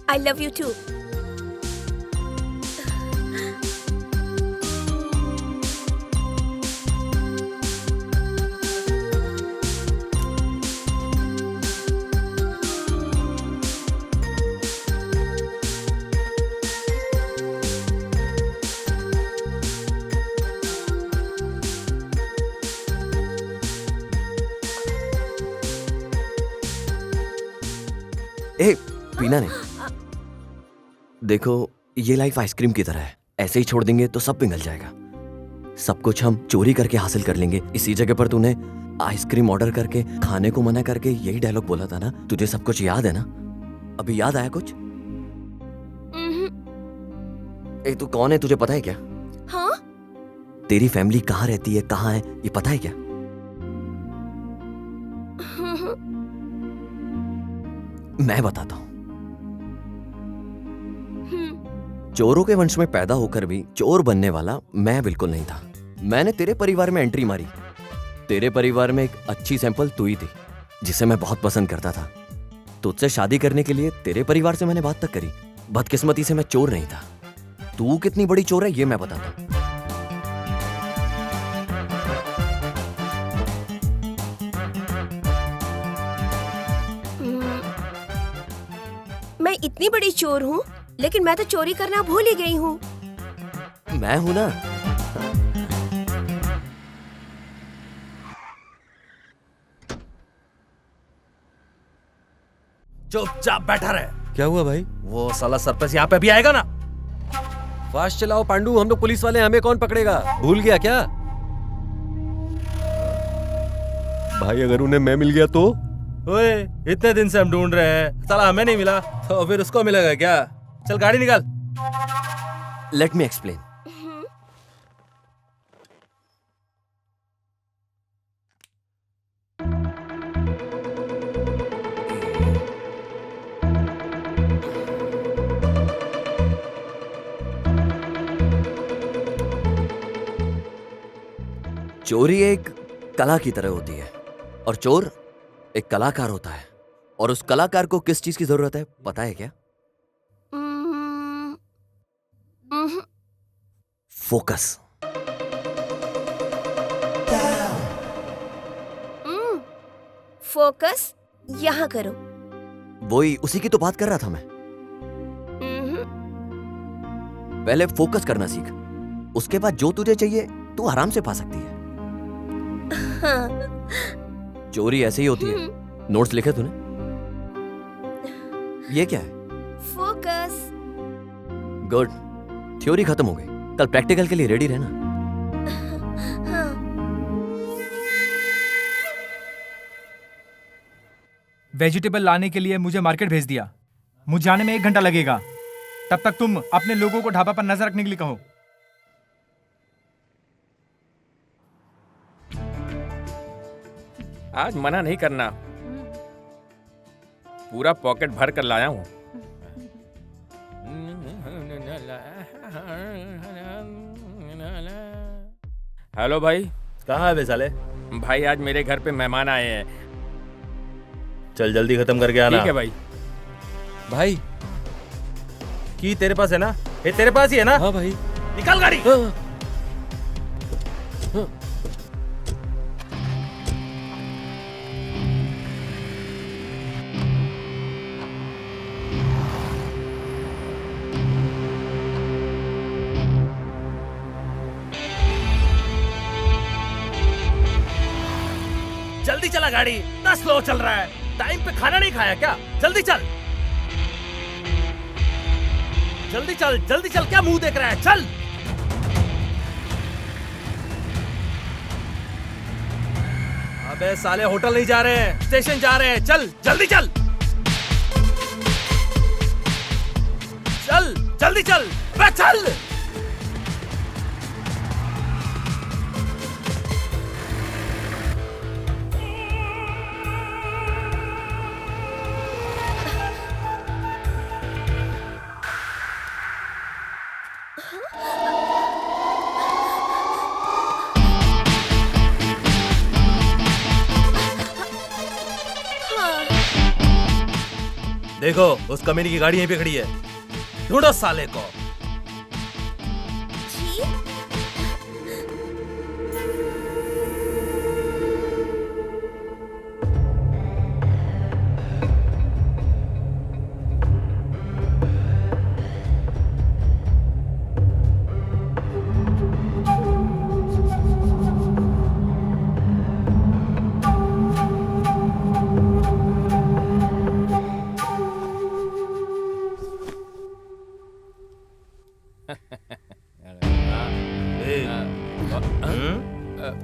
I love you too. ए, पीना नहीं। देखो, ये लाइफ आइसक्रीम की तरह है, ऐसे ही छोड़ देंगे तो सब पिघल जाएगा। सब कुछ हम चोरी करके हासिल कर लेंगे। इसी जगह पर तूने आइसक्रीम ऑर्डर करके खाने को मना करके यही डायलॉग बोला था ना। तुझे सब कुछ याद है ना? अभी याद आया कुछ? ए, तू कौन है, तुझे पता है क्या? हाँ? तेरी फैमिली कहाँ रहती है, कहाँ है, ये पता है क्या? मैं बताता हूं। चोरों के वंश में पैदा होकर भी चोर बनने वाला मैं बिल्कुल नहीं था। मैंने तेरे परिवार में एंट्री मारी, तेरे परिवार में एक अच्छी सैंपल तू ही थी, जिसे मैं बहुत पसंद करता था। तुझसे शादी करने के लिए तेरे परिवार से मैंने बात तक करी। बदकिस्मती से मैं चोर नहीं था। तू कितनी बड़ी चोर है ये मैं बताता हूँ। मैं इतनी बड़ी चोर हूँ, लेकिन मैं तो चोरी करना भूल ही गई हूँ। मैं हूं ना। चुपचाप बैठा रहे। क्या हुआ भाई? वो साला सरपंच यहाँ पे भी आएगा ना। फास्ट चलाओ पांडू, हम तो पुलिस वाले, हमें कौन पकड़ेगा? भूल गया क्या? भाई अगर उन्हें मैं मिल गया तो? ओए, इतने दिन से हम ढूंढ रहे हैं, साला हमें नहीं मिला तो फिर उसको मिलेगा क्या? चल गाड़ी निकाल। Let me explain. चोरी एक कला की तरह होती है और चोर एक कलाकार होता है। और उस कलाकार को किस चीज की जरूरत है पता है क्या? फोकस। फोकस यहाँ करो। वही उसी की तो बात कर रहा था मैं। पहले फोकस करना सीख, उसके बाद जो तुझे चाहिए तू आराम से पा सकती है। हाँ। चोरी ऐसे ही होती है। नोट्स लिखे तूने? ये क्या है? फोकस। गुड, थ्योरी खत्म हो गई। कल प्रैक्टिकल के लिए रेडी रहना। हाँ। वेजिटेबल लाने के लिए मुझे मार्केट भेज दिया। मुझे जाने में 1 घंटा लगेगा। तब तक तुम अपने लोगों को ढाबा पर नजर रखने के लिए कहो। आज मना नहीं करना, पूरा पॉकेट भर कर लाया हूँ। हेलो भाई। कहाँ है बे साले? भाई आज मेरे घर पे मेहमान आए हैं। चल जल्दी खत्म करके आना। ठीक है भाई। भाई की तेरे पास है ना? ये तेरे पास ही है ना? हाँ भाई। निकाल गाड़ी। जल्दी चला गाड़ी, इतना स्लो चल रहा है। टाइम पे खाना नहीं खाया क्या? जल्दी चल, जल्दी चल, जल्दी चल। क्या मुंह देख रहा है? चल। अबे साले होटल नहीं जा रहे हैं, स्टेशन जा रहे हैं। चल जल्दी चल, चल जल्दी चल, बे चल। देखो उस कमीनी की गाड़ी यहीं पे खड़ी है, ढूंढो साले को।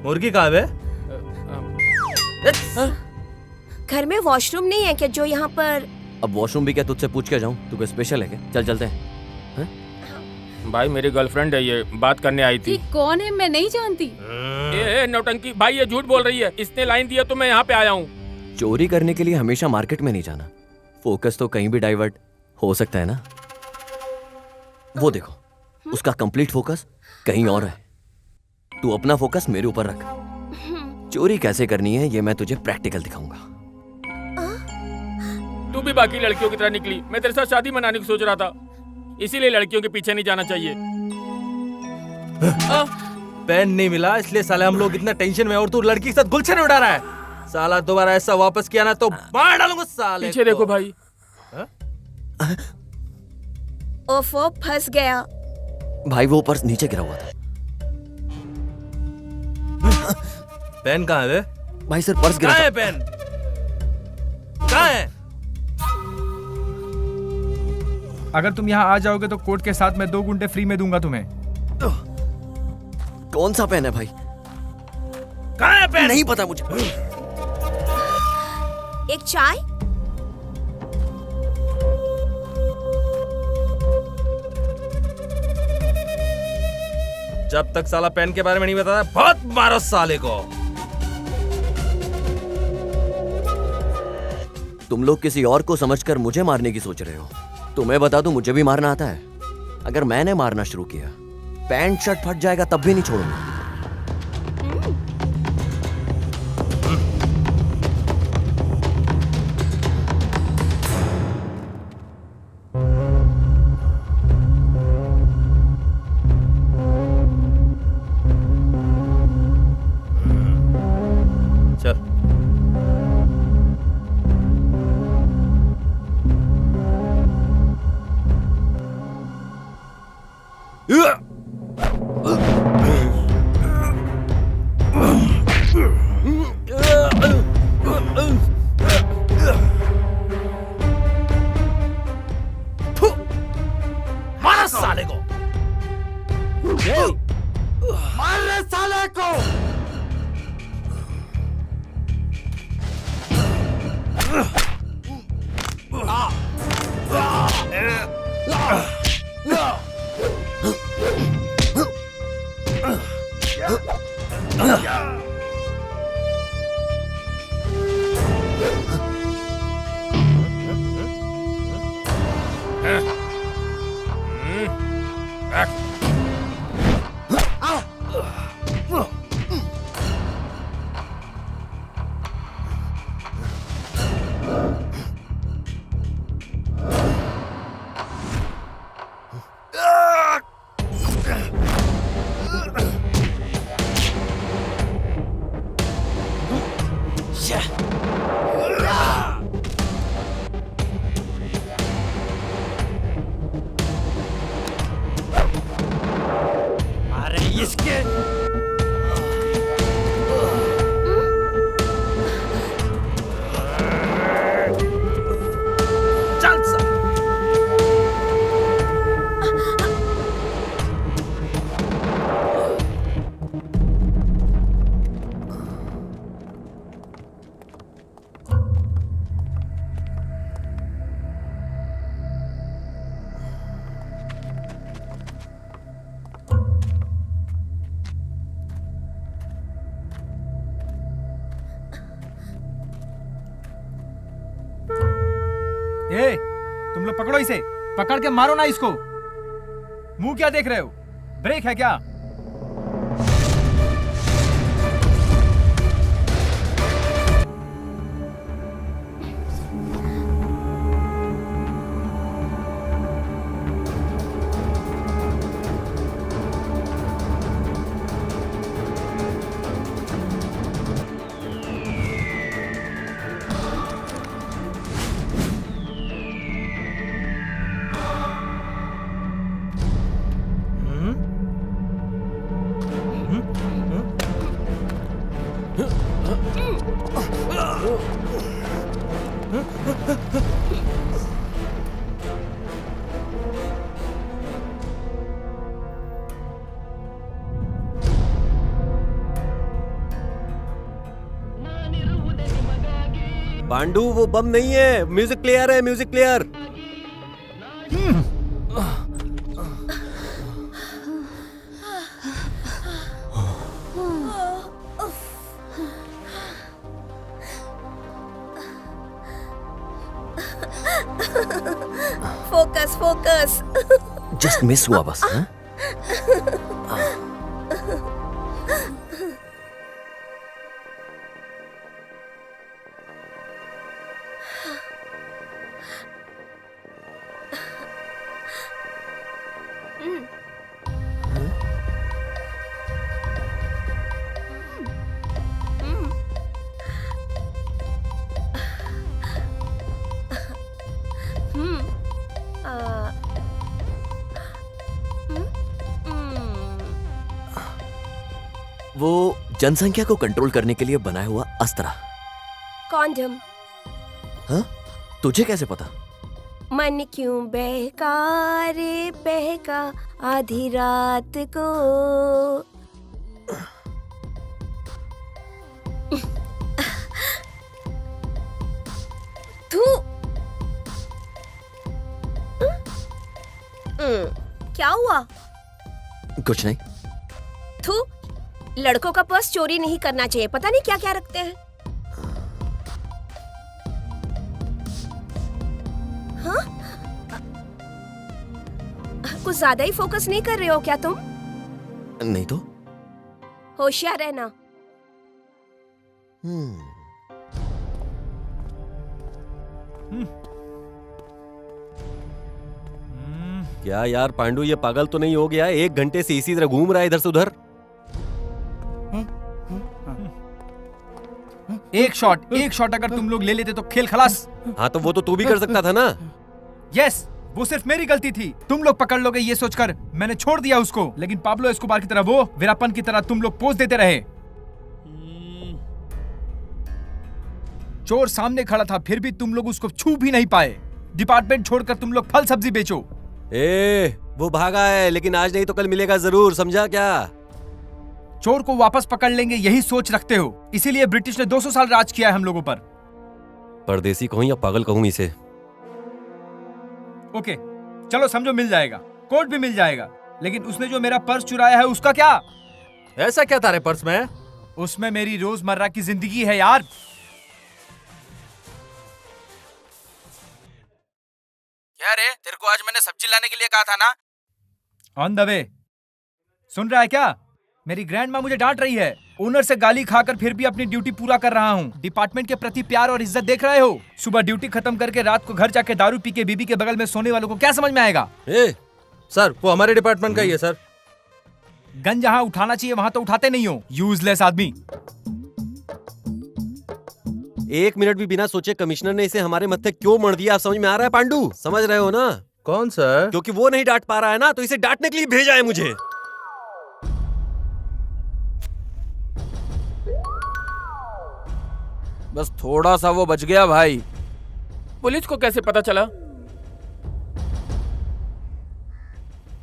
मुर्गी कहाँ है? घर में वॉशरूम नहीं है क्या जो यहाँ पर? अब वॉशरूम भी क्या तुझसे पूछ के जाऊं? तू कोई स्पेशल है क्या? चल चलते हैं। भाई मेरी गर्लफ्रेंड है, ये बात करने आई थी। कौन है? मैं नहीं जानती। ए नौटंकी भाई, ये झूठ बोल रही है। इसने लाइन दिया तो मैं यहाँ पे आया हूँ। चोरी करने के लिए हमेशा मार्केट में नहीं जाना। फोकस तो कहीं भी डाइवर्ट हो सकता है ना। वो देखो, उसका कंप्लीट फोकस कहीं और है। तू अपना फोकस मेरे ऊपर रख। चोरी कैसे करनी है ये मैं तुझे प्रैक्टिकल दिखाऊंगा। तू भी बाकी लड़कियों की तरह निकली। मैं तेरे साथ शादी मनाने की सोच रहा था, इसीलिए लड़कियों के पीछे नहीं जाना चाहिए। पेन नहीं मिला इसलिए साले हम लोग इतना टेंशन में, और तू लड़की के साथ गुलछन उड़ा रहा है। साला दोबारा ऐसा वापस किया ना तो मार डालूंगा साले। पीछे देखो भाई। ओफो, फंस गया। भाई वो पर्स नीचे गिरा हुआ था। पेन कहाँ है? भाई सर पर्स गिरा कहाँ है था। पेन? कहाँ है? अगर तुम यहाँ आ जाओगे तो कोर्ट के साथ मैं 2 घंटे फ्री में दूंगा तुम्हें। कौन सा पेन है भाई? कहाँ है पेन? नहीं पता मुझे। एक चाय। जब तक साला पेन के बारे में नहीं बताता बहुत मारो साले को। तुम लोग किसी और को समझकर मुझे मारने की सोच रहे हो। तुम्हें बता दूं मुझे भी मारना आता है। अगर मैंने मारना शुरू किया पैंट शर्ट फट जाएगा तब भी नहीं छोड़ूंगा। चल मारो साले को। मार रहे साले को। अरे इसके चल सा। ए, तुम लोग पकड़ो इसे, पकड़ के मारो ना इसको। मुंह क्या देख रहे हो? ब्रेक है क्या? पांडू वो बम नहीं है, म्यूजिक प्लेयर है, music player. Focus focus. Just miss हुआ बस। हाँ? वो जनसंख्या को कंट्रोल करने के लिए बनाया हुआ अस्त्र। कॉन्डम। हाँ? तुझे कैसे पता? मन क्यों बहका रे बहका आधी रात को। तू क्या हुआ? कुछ नहीं। तू लड़कों का पर्स चोरी नहीं करना चाहिए, पता नहीं क्या क्या रखते हैं। हाँ? कुछ ज्यादा ही फोकस नहीं कर रहे हो क्या तुम? नहीं तो। होशियार रहना। क्या यार पांडु, ये पागल तो नहीं हो गया? 1 घंटे से इसी तरह घूम रहा है इधर से उधर। एक शॉट अगर तुम लोग ले लेते तो खेल खलास। हाँ तो वो तो तू भी कर सकता था ना। यस, वो सिर्फ मेरी गलती थी। तुम लोग पकड़ लोगे ये सोचकर मैंने छोड़ दिया उसको, लेकिन पाब्लो एस्कोबार की तरह, वो वीरापन की तरह तुम लोग पोज देते रहे। चोर सामने खड़ा था फिर भी तुम लोग उसको छू भी नहीं पाए। डिपार्टमेंट छोड़कर तुम लोग फल सब्जी बेचो। वो भागा है, लेकिन आज नहीं तो कल मिलेगा जरूर, समझा क्या? चोर को वापस पकड़ लेंगे यही सोच रखते हो, इसीलिए ब्रिटिश ने 200 साल राज किया है हम लोगों पर। परदेसी कहूं या पागल कहूं इसे? ओके चलो समझो, मिल जाएगा, कोट भी मिल जाएगा, लेकिन उसने जो मेरा पर्स चुराया है उसका क्या? ऐसा क्या तारे पर्स में? उसमें मेरी रोजमर्रा की जिंदगी है यार। क्या रे, तेरे को आज मैंने सब्जी लाने के लिए कहा था ना? On the way. सुन रहा है क्या? मेरी ग्रैंड माँ मुझे डांट रही है। ओनर से गाली खाकर फिर भी अपनी ड्यूटी पूरा कर रहा हूँ। डिपार्टमेंट के प्रति प्यार और इज्जत देख रहे हो? सुबह ड्यूटी खत्म करके रात को घर जाके दारू पी के बीबी के बगल में सोने वालों को क्या समझ में आएगा? सर वो हमारे डिपार्टमेंट का ही है सर। गन जहाँ उठाना चाहिए वहाँ तो उठाते नहीं हो, यूजलेस आदमी। 1 मिनट भी बिना सोचे कमिश्नर ने इसे हमारे मत्थे क्यों मर दिया, आप समझ में आ रहा है पांडु? समझ रहे हो ना? कौन सर? क्योंकि वो नहीं डांट पा रहा है ना, तो इसे डांटने के लिए भेजा है मुझे। बस थोड़ा सा वो बच गया भाई। पुलिस को कैसे पता चला?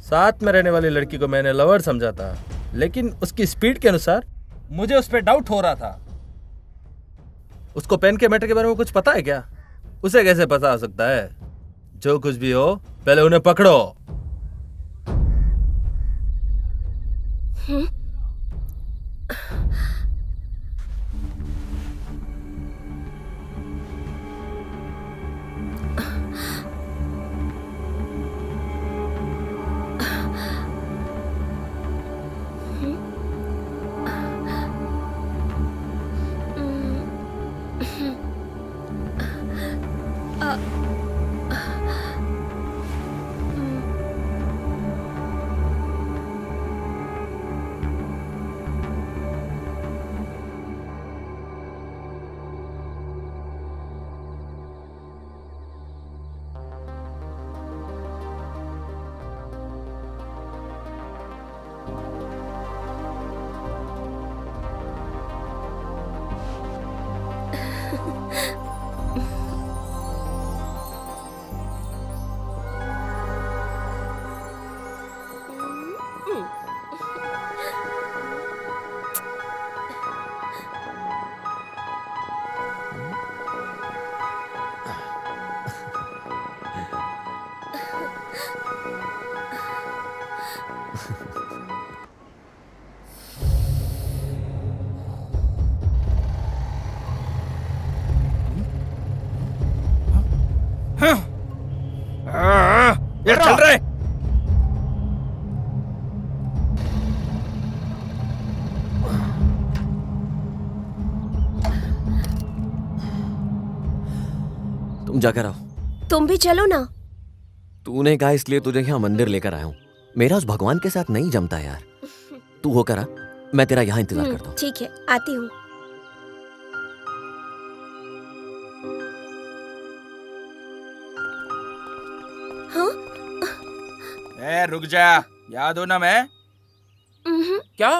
साथ में रहने वाली लड़की को मैंने लवर समझा था, लेकिन उसकी स्पीड के अनुसार मुझे उस पर डाउट हो रहा था। उसको पेन के मैटर के बारे में कुछ पता है क्या? उसे कैसे पता हो सकता है? जो कुछ भी हो पहले उन्हें पकड़ो। ये चल रहे। तुम जाकर आओ। तुम भी चलो ना। तूने कहा इसलिए तुझे यहाँ मंदिर लेकर आया हूँ। मेरा उस भगवान के साथ नहीं जमता यार। तू होकर आ, मैं तेरा यहाँ इंतजार करता हूँ। ठीक है, आती हूँ। रुक जा, याद हो ना मैं? क्या?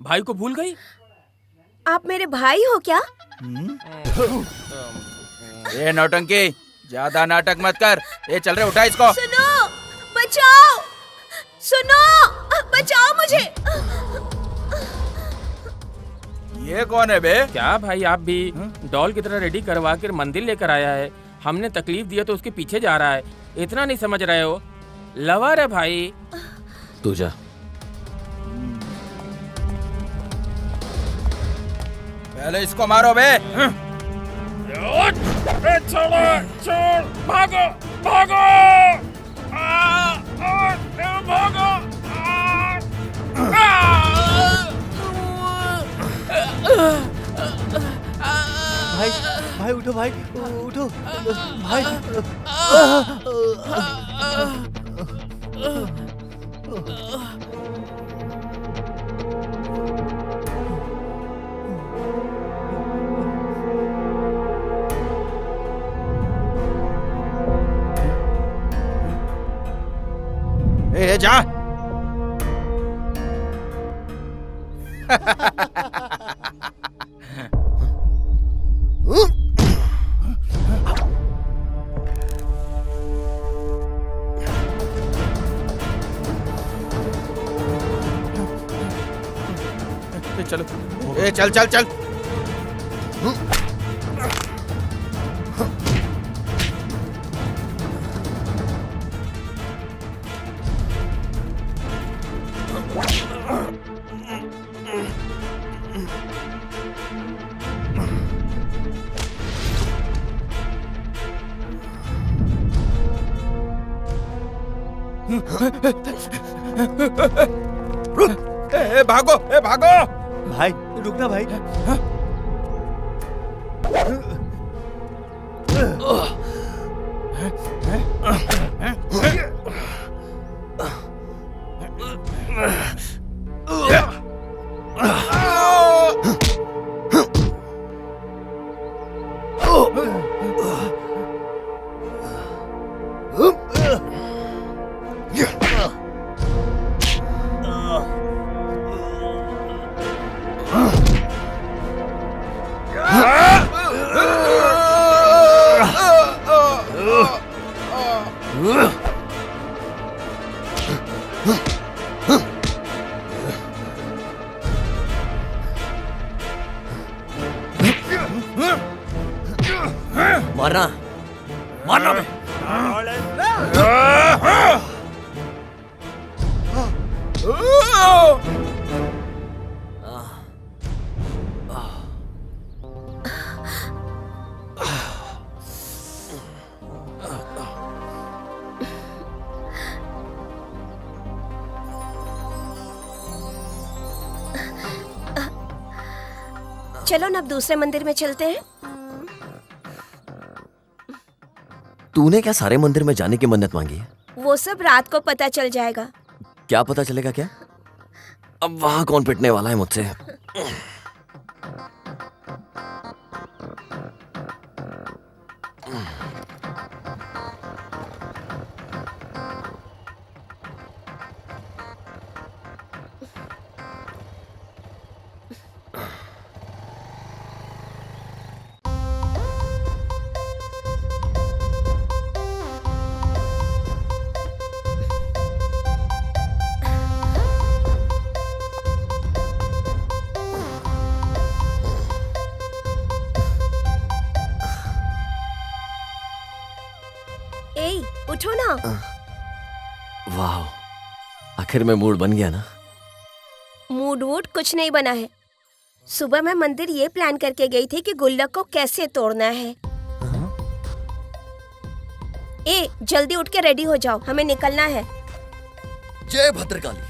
भाई को भूल गई? आप मेरे भाई हो क्या? ये नौटंकी, ज्यादा नाटक मत कर। ये चल रहे, उठा इसको। सुनो, बचाओ, सुनो, बचाओ मुझे। ये कौन है बे? क्या भाई आप भी डॉल की तरह रेडी करवा कर मंदिर लेकर आया है। हमने तकलीफ दिया तो उसके पीछे जा रहा है। इतना नहीं समझ रहे हो? लवर है भाई। तू जा। पहले इसको मारो बे। छोड़ो, छोड़, भागो, भागो, भागो। भाई भाई उठो, भाई उठो भाई। ए जा। चलो, ए चल चल चल। ए भागो, ए भागो। भाई रुकना भाई। मारना मारना बे। चलो ना अब दूसरे मंदिर में चलते हैं। तूने क्या सारे मंदिर में जाने की मन्नत मांगी है? वो सब रात को पता चल जाएगा। क्या पता चलेगा क्या? अब वहां कौन पिटने वाला है मुझसे? उठो ना। वाह, आखिर में मूड बन गया ना। मूड वूड कुछ नहीं बना है। सुबह मैं मंदिर ये प्लान करके गई थी कि गुल्लक को कैसे तोड़ना है। ए जल्दी उठ के रेडी हो जाओ, हमें निकलना है। जय भद्रकाली।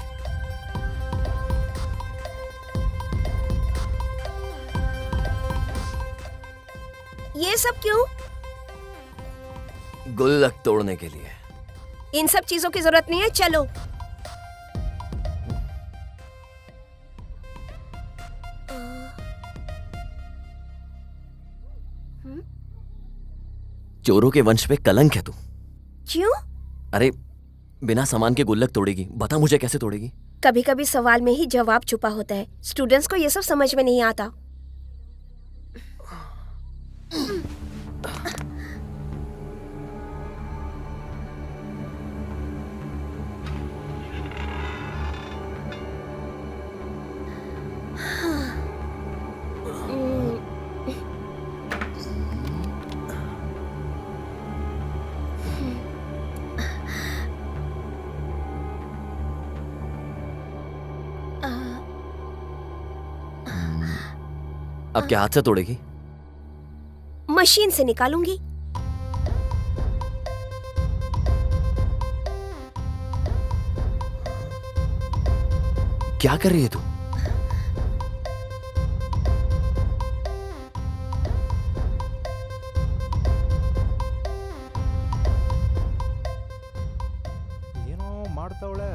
ये सब क्यों? गुल्लक तोड़ने के लिए। इन सब चीजों की जरूरत नहीं है, चलो। चोरों के वंश पे कलंक है तू। क्यों? अरे बिना सामान के गुल्लक तोड़ेगी, बता मुझे कैसे तोड़ेगी? कभी कभी सवाल में ही जवाब छुपा होता है। स्टूडेंट्स को ये सब समझ में नहीं आता। अब क्या हाथ से तोड़ेगी? मशीन से निकालूंगी। क्या कर रही है तू? ಏನೋ ಮಾಡ್ತಾವಳೆ.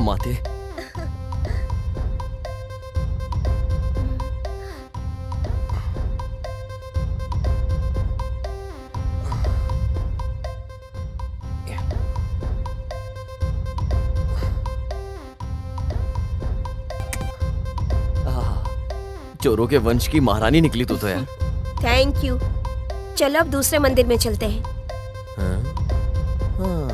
माते, चोरों के वंश की महारानी निकली तू तो यार। Thank you. चलो अब दूसरे मंदिर में चलते हैं। हाँ? हाँ।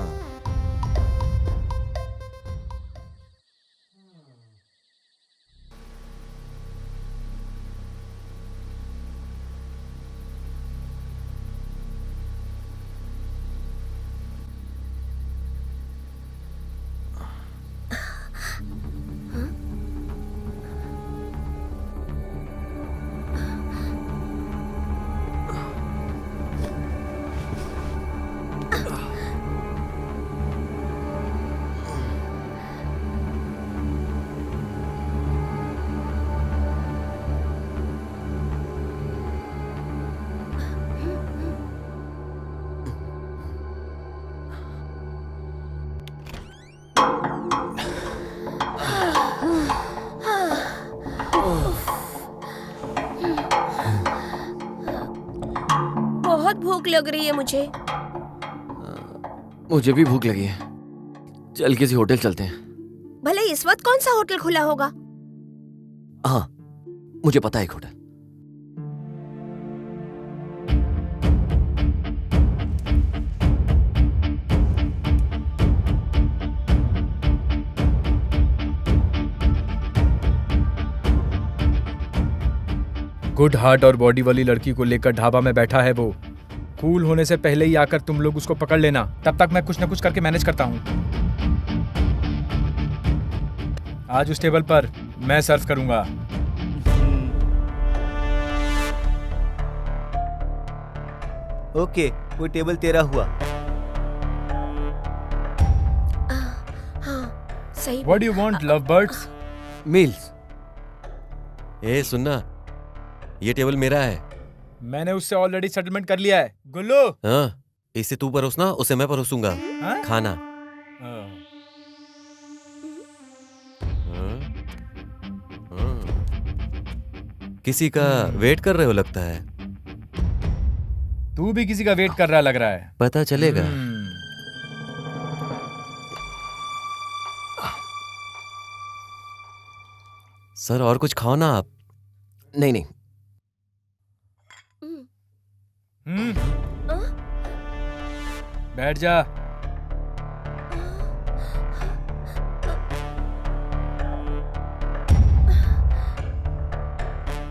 बहुत भूख लग रही है मुझे। मुझे भी भूख लगी है। चल किसी होटल चलते हैं। भले इस वक्त कौन सा होटल खुला होगा? हाँ, मुझे पता है एक होटल। गुड हार्ट और बॉडी वाली लड़की को लेकर ढाबा में बैठा है वो। कूल होने से पहले ही आकर तुम लोग उसको पकड़ लेना। तब तक मैं कुछ न कुछ करके मैनेज करता हूँ। आज उस टेबल पर मैं सर्व करूंगा। ओके, वो टेबल तेरा हुआ। हाँ, सही। What do you want, lovebirds? Meals. ए सुनना, ये टेबल मेरा है। मैंने उससे ऑलरेडी सेटलमेंट कर लिया है। गुल्लू। हाँ, इसे तू परोसना, उसे मैं परोसूंगा। हाँ? खाना। हाँ। हाँ? हाँ। किसी का वेट कर रहे हो लगता है। तू भी किसी का वेट कर रहा लग रहा है। पता चलेगा। सर और कुछ खाओ ना आप। नहीं नहीं। बैठ जा।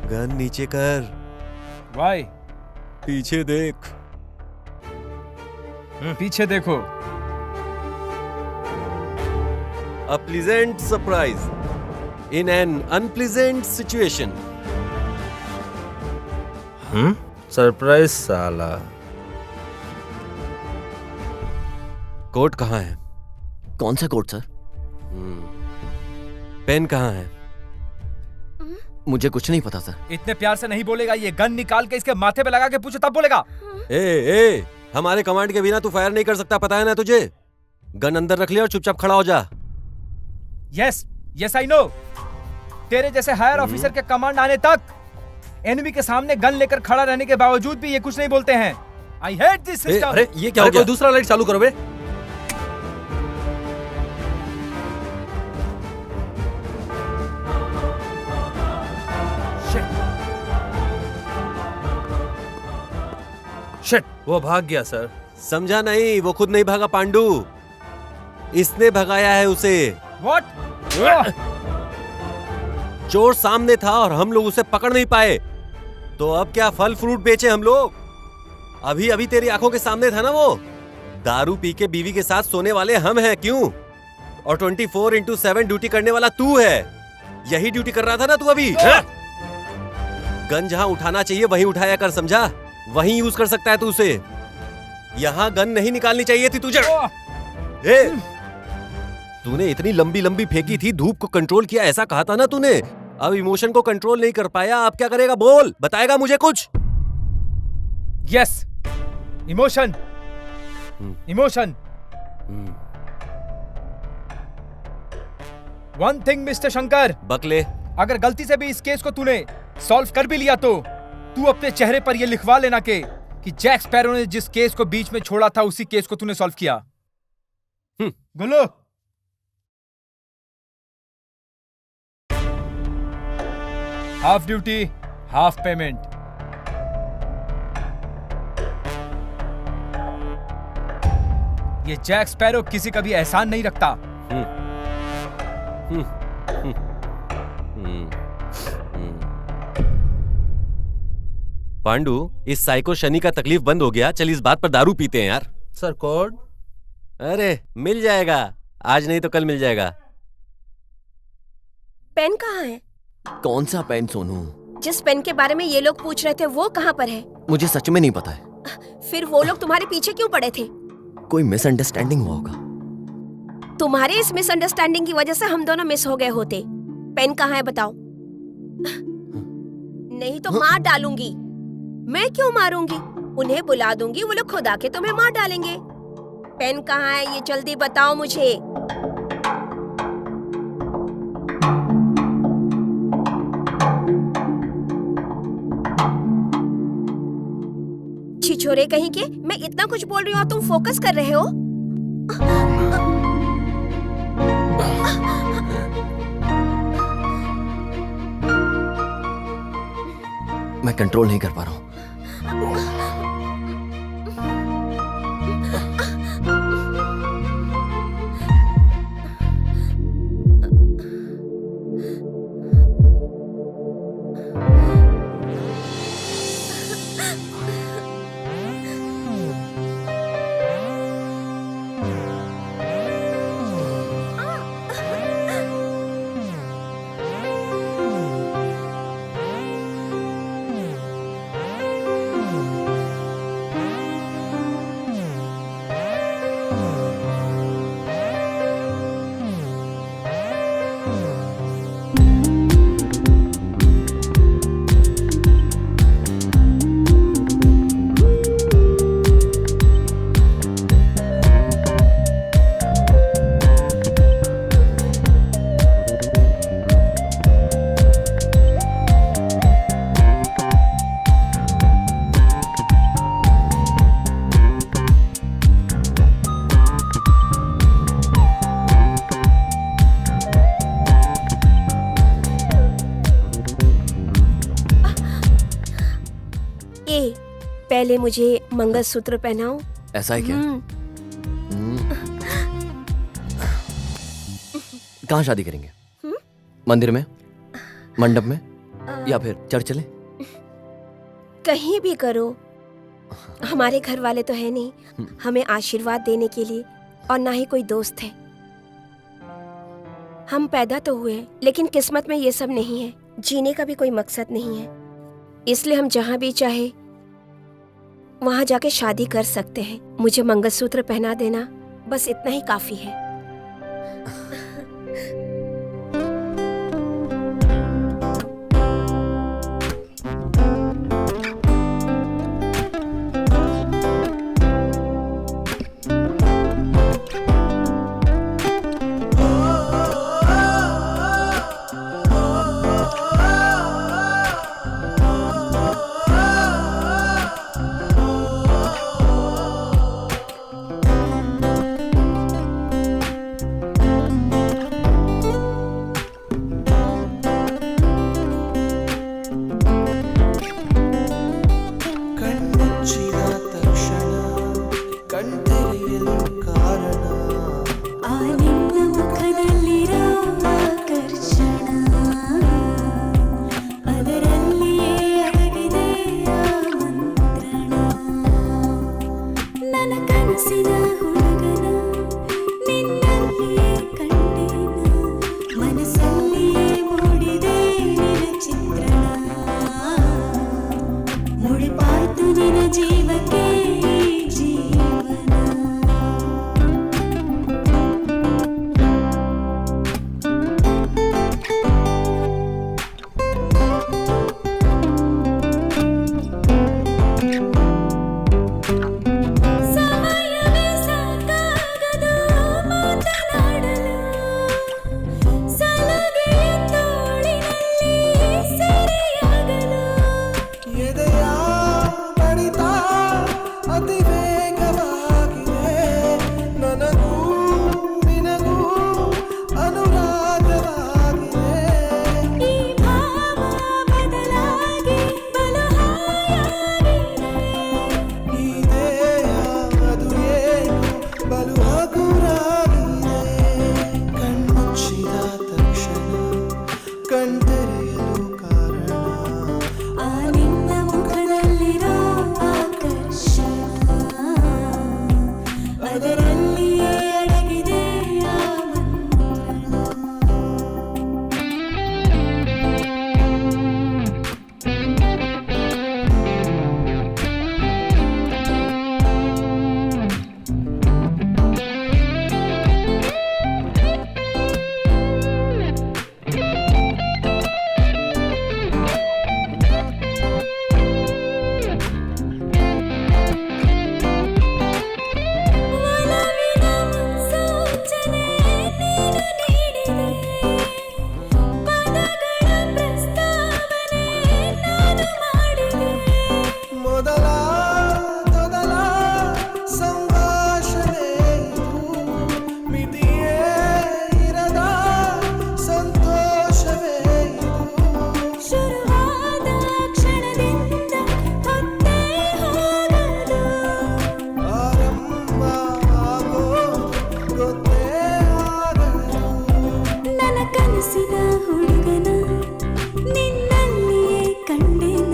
गन नीचे कर। वाई? पीछे देख। पीछे देखो। A pleasant surprise in an unpleasant situation. Surprise साला। कोट कहाँ है? कौन सा कोट सर? पेन कहाँ है? मुझे कुछ नहीं पता सर। इतने प्यार से नहीं बोलेगा। ये गन निकाल के इसके माथे पे लगा के पूछो तब बोलेगा। ए, हमारे कमांड के बिना तू फायर नहीं कर सकता, पता है ना तुझे? गन अंदर रख ले और चुपचाप खड़ा हो जा। Yes I know. तेरे जैसे हायर ऑफिसर के कमांड आने तक एनिमी के सामने गन लेकर खड़ा रहने के बावजूद भी ये कुछ नहीं बोलते हैं। I hate this system. अरे ये क्या हो गया? कोई दूसरा लाइट चालू करो बे। शिट, वो भाग गया सर। समझा नहीं, वो खुद नहीं भागा पांडू, इसने भगाया है उसे। What? चोर सामने था और हम लोग उसे पकड़ नहीं पाए, तो अब क्या फल फ्रूट बेचे हम लोग? अभी अभी तेरी आंखों के सामने था ना वो। दारू पी के बीवी के साथ सोने वाले हम हैं, क्यों? और 24/7 ड्यूटी करने वाला तू है। यही ड्यूटी कर रहा था ना तू अभी? गन जहां उठाना चाहिए वहीं उठाया कर, समझा? वहीं यूज कर सकता है तू उसे। यहां गन नहीं निकालनी चाहिए थी तुझे। तूने इतनी लंबी लंबी फेंकी थी, धूप को कंट्रोल किया, ऐसा कहा था ना तूने। अब इमोशन को कंट्रोल नहीं कर पाया, अब क्या करेगा? बोल, बताएगा मुझे कुछ? Yes, emotion. Emotion. One thing mister Shankar, बकले, अगर गलती से भी इस केस को तूने सॉल्व कर भी लिया तो तू अपने चेहरे पर यह लिखवा लेना कि जैक स्पैरो ने जिस केस को बीच में छोड़ा था उसी केस को तूने सॉल्व किया। गुल्लू, हाफ ड्यूटी हाफ पेमेंट। ये जैक स्पैरो किसी का भी एहसान नहीं रखता। पांडू, इस साइको शनि का तकलीफ बंद हो गया। चल इस बात पर दारू पीते हैं यार। Sir code? अरे मिल जाएगा, आज नहीं तो कल मिल जाएगा। पेन कहाँ है? कौन सा पेन सोनू? जिस पेन के बारे में ये लोग पूछ रहे थे वो कहाँ पर है? मुझे सच में नहीं पता है। फिर वो लोग तुम्हारे पीछे क्यों पड़े थे? कोई मिसअंडरस्टैंडिंग हुआ होगा। तुम्हारे इस मिसअंडरस्टैंडिंग की वजह से हम दोनों मिस हो गए होते। पेन कहाँ है बताओ? नहीं तो मार डालूंगी। मैं क्यों मारूंगी? उन्हें बुला दूंगी, वो लोग खुद आके तुम्हें मार डालेंगे। पेन कहाँ है ये जल्दी बताओ मुझे। छिछोरे कहीं के, मैं इतना कुछ बोल रही हूँ और तुम फोकस कर रहे हो। मैं कंट्रोल नहीं कर पा रहा हूँ। पहले मुझे मंगलसूत्र पहनाओ। ऐसा है क्या? कहाँ शादी करेंगे? मंदिर में, मंडप में, या फिर चर्च चले? कहीं भी करो। हमारे घर वाले तो है नहीं हमें आशीर्वाद देने के लिए, और ना ही कोई दोस्त है। हम पैदा तो हुए लेकिन किस्मत में ये सब नहीं है। जीने का भी कोई मकसद नहीं है, इसलिए हम जहाँ भी चाहे वहां जाके शादी कर सकते हैं। मुझे मंगलसूत्र पहना देना, बस इतना ही काफी है। ನಿನ ಜೀವಕ್ಕೆ ಜೀವನ ಸಮಯವೇ ಸಾಕಾಗದು ಮಾತನಾಡಲು ಸಲಗೆಯ ತೋಳಿನಲ್ಲಿ ಸೆರೆಯಾಗಲು ಎದೆಯ ಬಡಿತ ಅತಿ ವೇಗವಾಗಿದೆ ನನಗೂ ನಿನಗೂ ಅನುರಾಗವಾಗಿದೆ ಈ ಭಾವ ಬದಲಾಗಿ ಬಲು ಹಾಯಾಗಿದೆ ಈ ದೇಹ ಅದು ಏನು ಬಲು ಹಗುರಾಗಿದೆ ಕಣ್ಮುಚ್ಚಿದ ತಕ್ಷಣ ಕಣ್ತೆರೆಯಲು ಕಾರಣ ಆ ನಿನ್ನ ಮುಖದಲ್ಲಿರೋ ಆಕರ್ಷಣ ಅದರಲ್ಲಿಯೇ ಅಡಗಿದೆ ಆ ಮಂತ್ರಣ ಒಲವಿನ ಮುನ್ಸೂಚನೆ ನೀನು ನೀಡಿದೆ ಪದಗಳ ಪ್ರಸ್ತಾವನೆ ನಾನು ಮಾಡಿದೆ ಮೊದಲ ಸಂಭಾಷಣೆ ಮಿತಿಯೇ ಇರದ ಸಂತೋಷವೇ ಶುರುವಾದ ಕ್ಷಣದಿಂದ ಹೊತ್ತೇ ಹೋಗದು ಆರಂಭ ಆಗೋದು ಗೊತ್ತೇ ಆಗದು ನನ್ನ ಕನಸಿನ ಹುಡುಗನ ನಿನ್ನಲ್ಲಿಯೇ ಕಂಡೆನ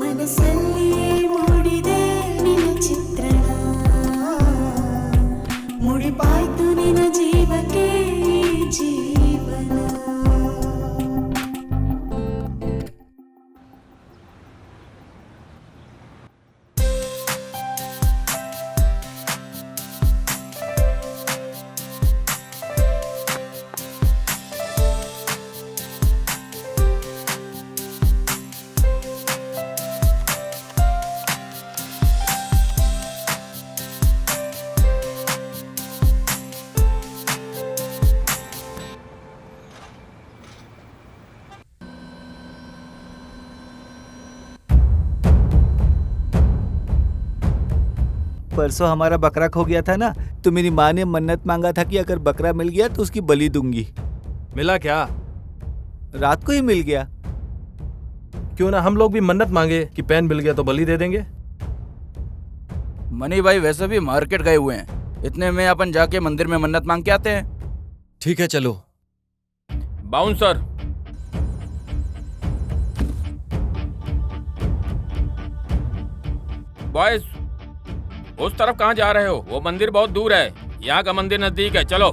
ಮನಸ್ಸಲ್ಲಿಯೇ ಮೂಡಿದೆ ನಿನ್ನ ಚಿತ್ರಣ ಮುಡಿಪಾಯ್ತು ನಿನ್ನ ಜೀವಕ್ಕೆ ಜೀವನ परसों हमारा बकरा खो गया था ना, तो मेरी माँ ने मन्नत मांगा था कि अगर बकरा मिल गया तो उसकी बलि दूंगी। मिला क्या? रात को ही मिल गया। क्यों ना हम लोग भी मन्नत मांगे कि पेन मिल गया तो बलि दे देंगे। मनी भाई वैसे भी मार्केट गए हुए हैं, इतने में अपन जाके मंदिर में मन्नत मांग के आते हैं। ठीक है चलो। बाउंसर, बॉयज, उस तरफ कहाँ जा रहे हो? वो मंदिर बहुत दूर है, यहाँ का मंदिर नजदीक है, चलो।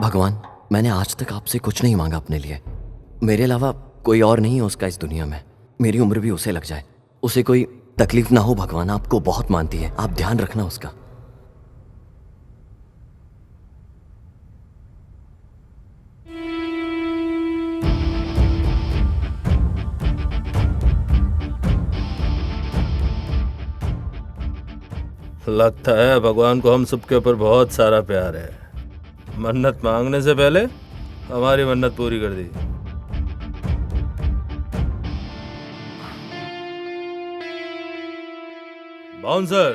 भगवान, मैंने आज तक आपसे कुछ नहीं मांगा अपने लिए। मेरे अलावा कोई और नहीं है उसका इस दुनिया में। मेरी उम्र भी उसे लग जाए, उसे कोई तकलीफ ना हो। भगवान आपको बहुत मानती है, आप ध्यान रखना उसका। लगता है भगवान को हम सबके ऊपर बहुत सारा प्यार है। मन्नत मांगने से पहले हमारी मन्नत पूरी कर दी। बाउंसर,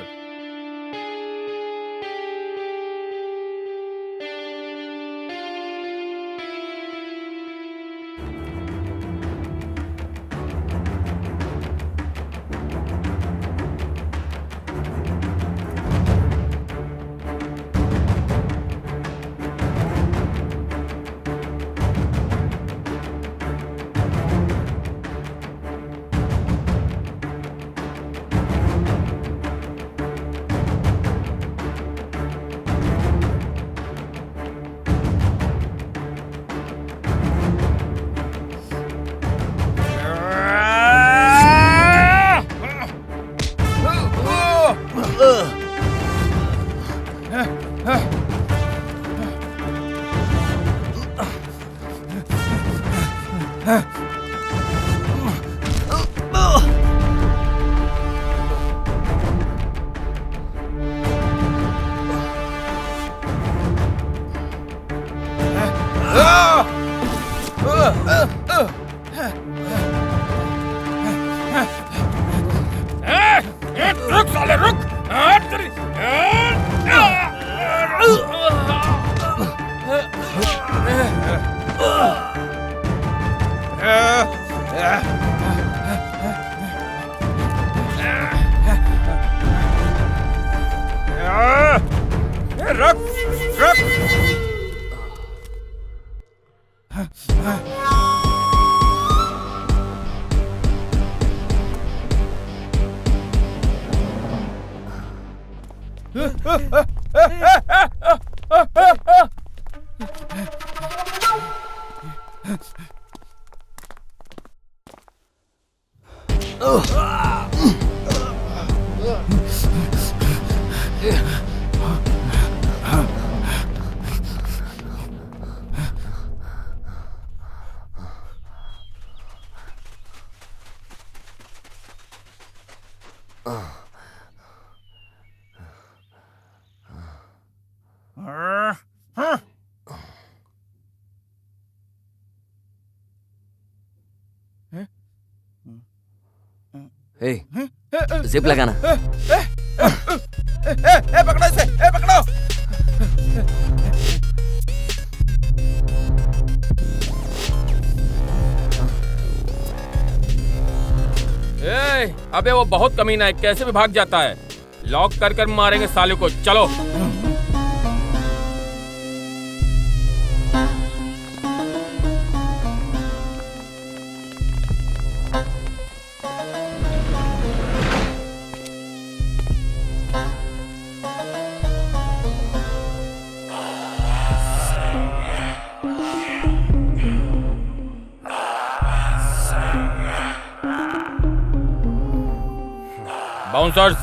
रुक साले रुक। रुक रुक। हे, जिप लगाना। पकड़ो इसे, पकड़ो। अबे वो बहुत कमीना है, कैसे भी भाग जाता है। लॉक कर कर मारेंगे साले को। चलो। बाउंसर्स।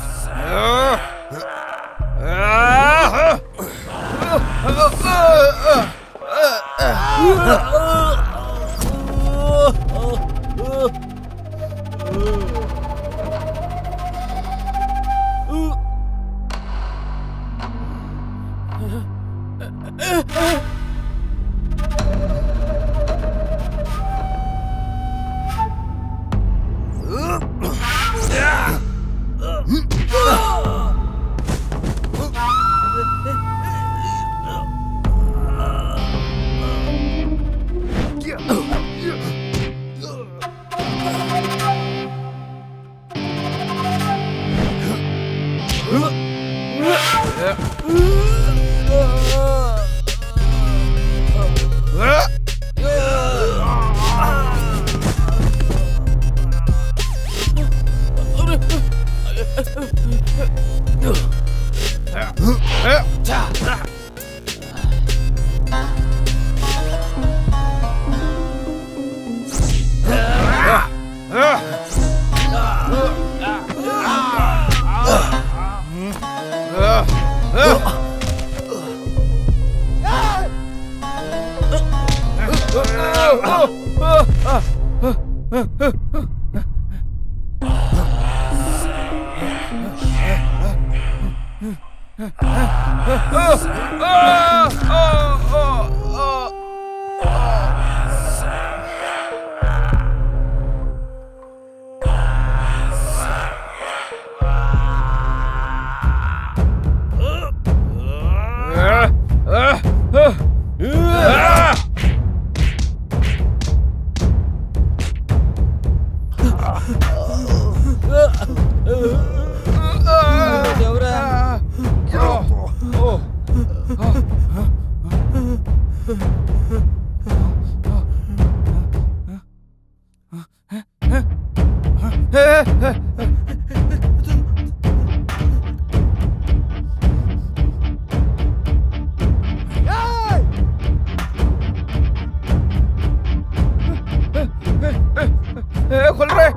खोल रहे।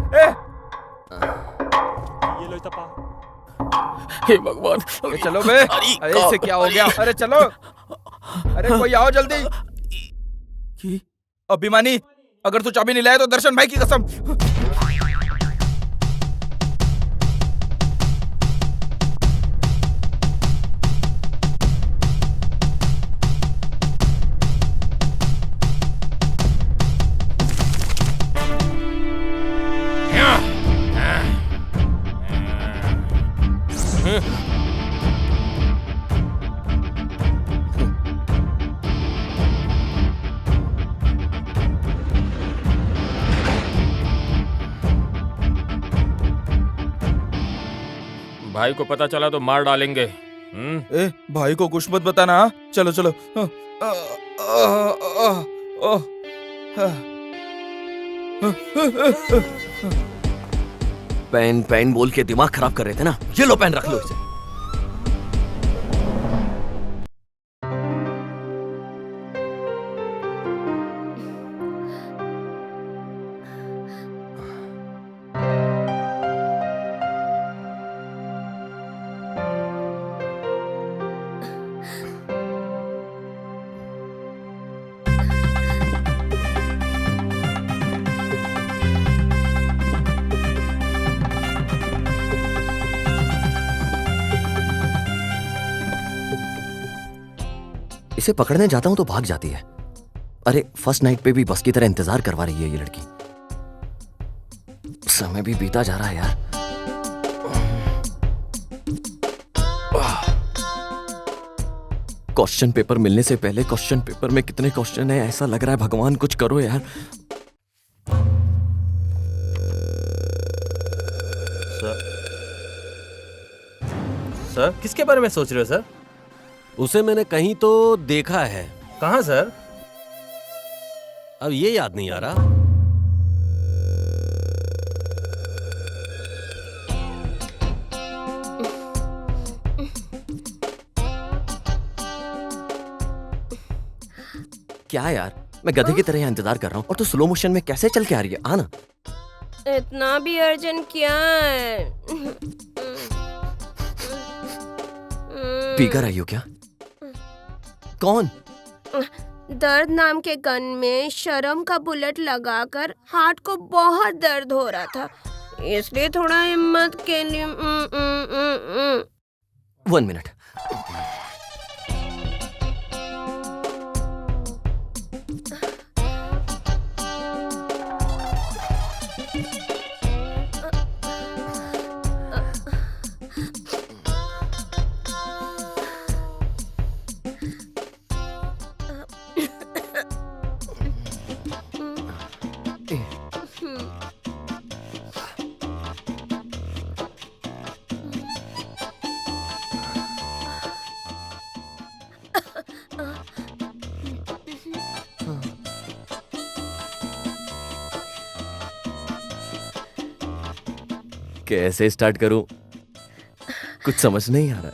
हे भगवान। अरे चलो बे। अरे इससे क्या हो गया? अरे चलो। अरे कोई आओ जल्दी। अभिमानी, अगर तू चाबी नहीं लाया तो दर्शन भाई की कसम। भाई को पता चला तो मार डालेंगे। ए भाई को कुछ मत बताना। हाँ? चलो चलो। पेन पेन बोल के दिमाग खराब कर रहे थे ना, ये लो पेन रख लो इसे। इसे पकड़ने जाता हूं तो भाग जाती है। अरे फर्स्ट नाइट पे भी बस की तरह इंतजार करवा रही है ये लड़की। समय भी बीता जा रहा है यार। क्वेश्चन पेपर मिलने से पहले क्वेश्चन पेपर में कितने क्वेश्चन है, ऐसा लग रहा है भगवान कुछ करो यार। सर किसके बारे में सोच रहे हो सर? उसे मैंने कहीं तो देखा है। कहाँ सर? अब ये याद नहीं आ रहा। क्या यार, मैं गधे की तरह यहाँ इंतजार कर रहा हूँ और तू स्लो मोशन में कैसे चल के आ रही है? आना। इतना भी अर्जेंट क्या है? पीकर आई हो क्या? कौन? दर्द नाम के गन में शर्म का बुलेट लगाकर हार्ट को बहुत दर्द हो रहा था, इसलिए थोड़ा हिम्मत के लिए 1 मिनट। कैसे स्टार्ट करूं, कुछ समझ नहीं आ रहा।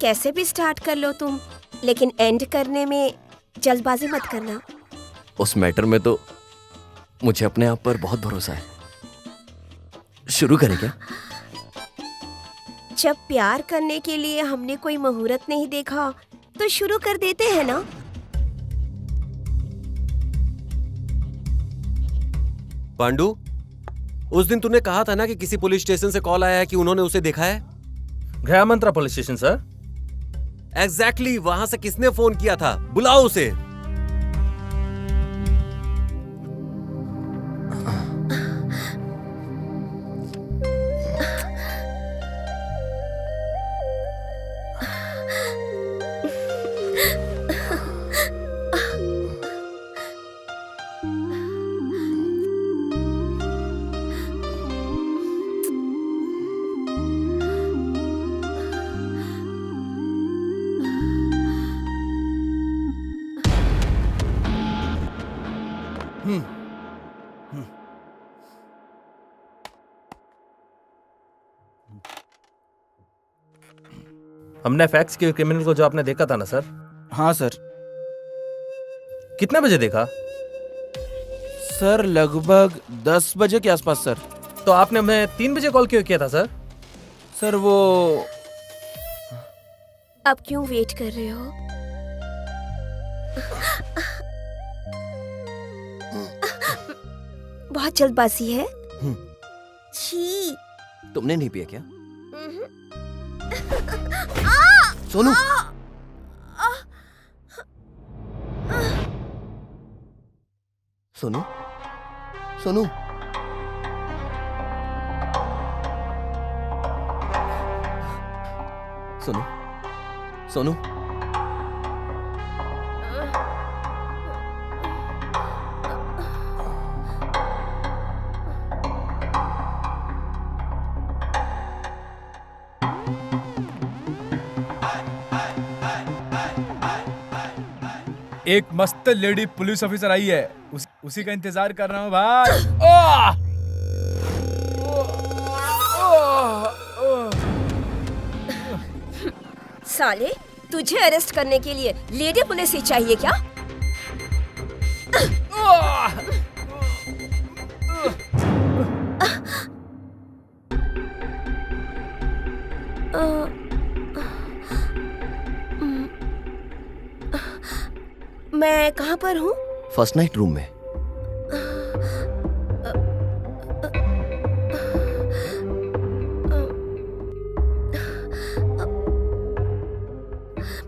कैसे भी स्टार्ट कर लो तुम, लेकिन एंड करने में जल्दबाजी मत करना। उस मैटर में तो मुझे अपने आप पर बहुत भरोसा है। शुरू करें क्या? जब प्यार करने के लिए हमने कोई मुहूर्त नहीं देखा तो शुरू कर देते हैं ना। पांडु, उस दिन तूने कहा था ना कि किसी पुलिस स्टेशन से कॉल आया है कि उन्होंने उसे देखा है। गया मंत्रा पुलिस स्टेशन सर। एग्जैक्टली, वहां से किसने फोन किया था? बुलाओ उसे। हमने फैक्स के क्रिमिनल को जो आपने देखा था ना सर। हाँ सर। कितने बजे देखा? सर लगभग 10 बजे के आसपास सर। तो आपने हमें 3 बजे कॉल क्यों किया था सर? सर वो अब क्यों वेट कर रहे हो? बहुत जल्दबाजी है। छी। तुमने नहीं पिया क्या? सोनू, सोनू, सोनू, सोनू, सोनू, एक मस्त लेडी पुलिस ऑफिसर आई है, उसी का इंतजार कर रहा हूँ भाई। ओह! साले, तुझे अरेस्ट करने के लिए लेडी पुलिस ही चाहिए क्या? मैं कहाँ पर हूँ? फर्स्ट नाइट रूम में।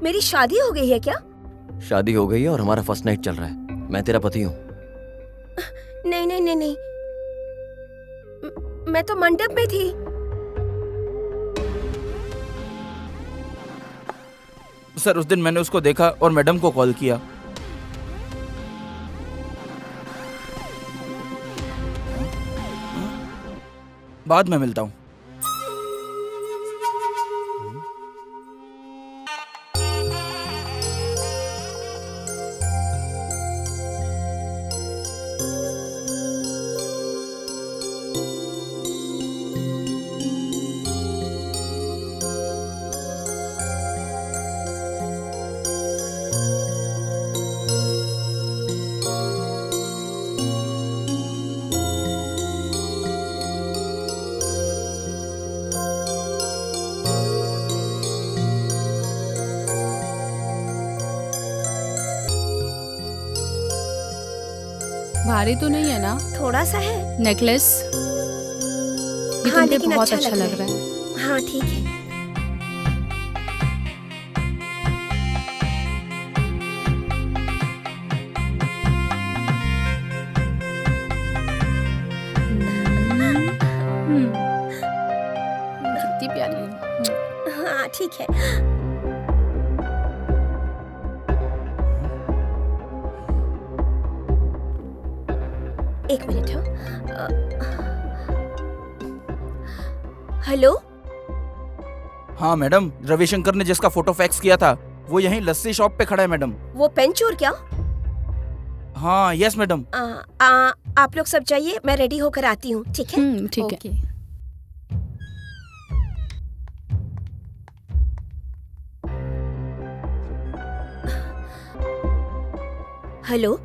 मेरी शादी हो गई है क्या? शादी हो गई है और हमारा फर्स्ट नाइट चल रहा है। मैं तेरा पति हूँ। नहीं नहीं नहीं नहीं, मैं तो मंडप में थी। सर उस दिन मैंने उसको देखा और मैडम को कॉल किया। बाद में मिलता हूँ। भारी तो नहीं है ना? थोड़ा सा है। नेकलेस ये हाँ, तुम पे लेकिन बहुत अच्छा अच्छा लग रहा है। हाँ ठीक है। कितनी प्यारी है। हाँ ठीक है। एक मिनट हो। हेलो। हाँ मैडम, रविशंकर ने जिसका फोटो फैक्स किया था वो यहीं लस्सी शॉप पे खड़ा है मैडम। वो पेन चोर क्या? हाँ यस मैडम। आप लोग सब जाइए, मैं रेडी होकर आती हूँ। ठीक है? ठीक है। हेलो।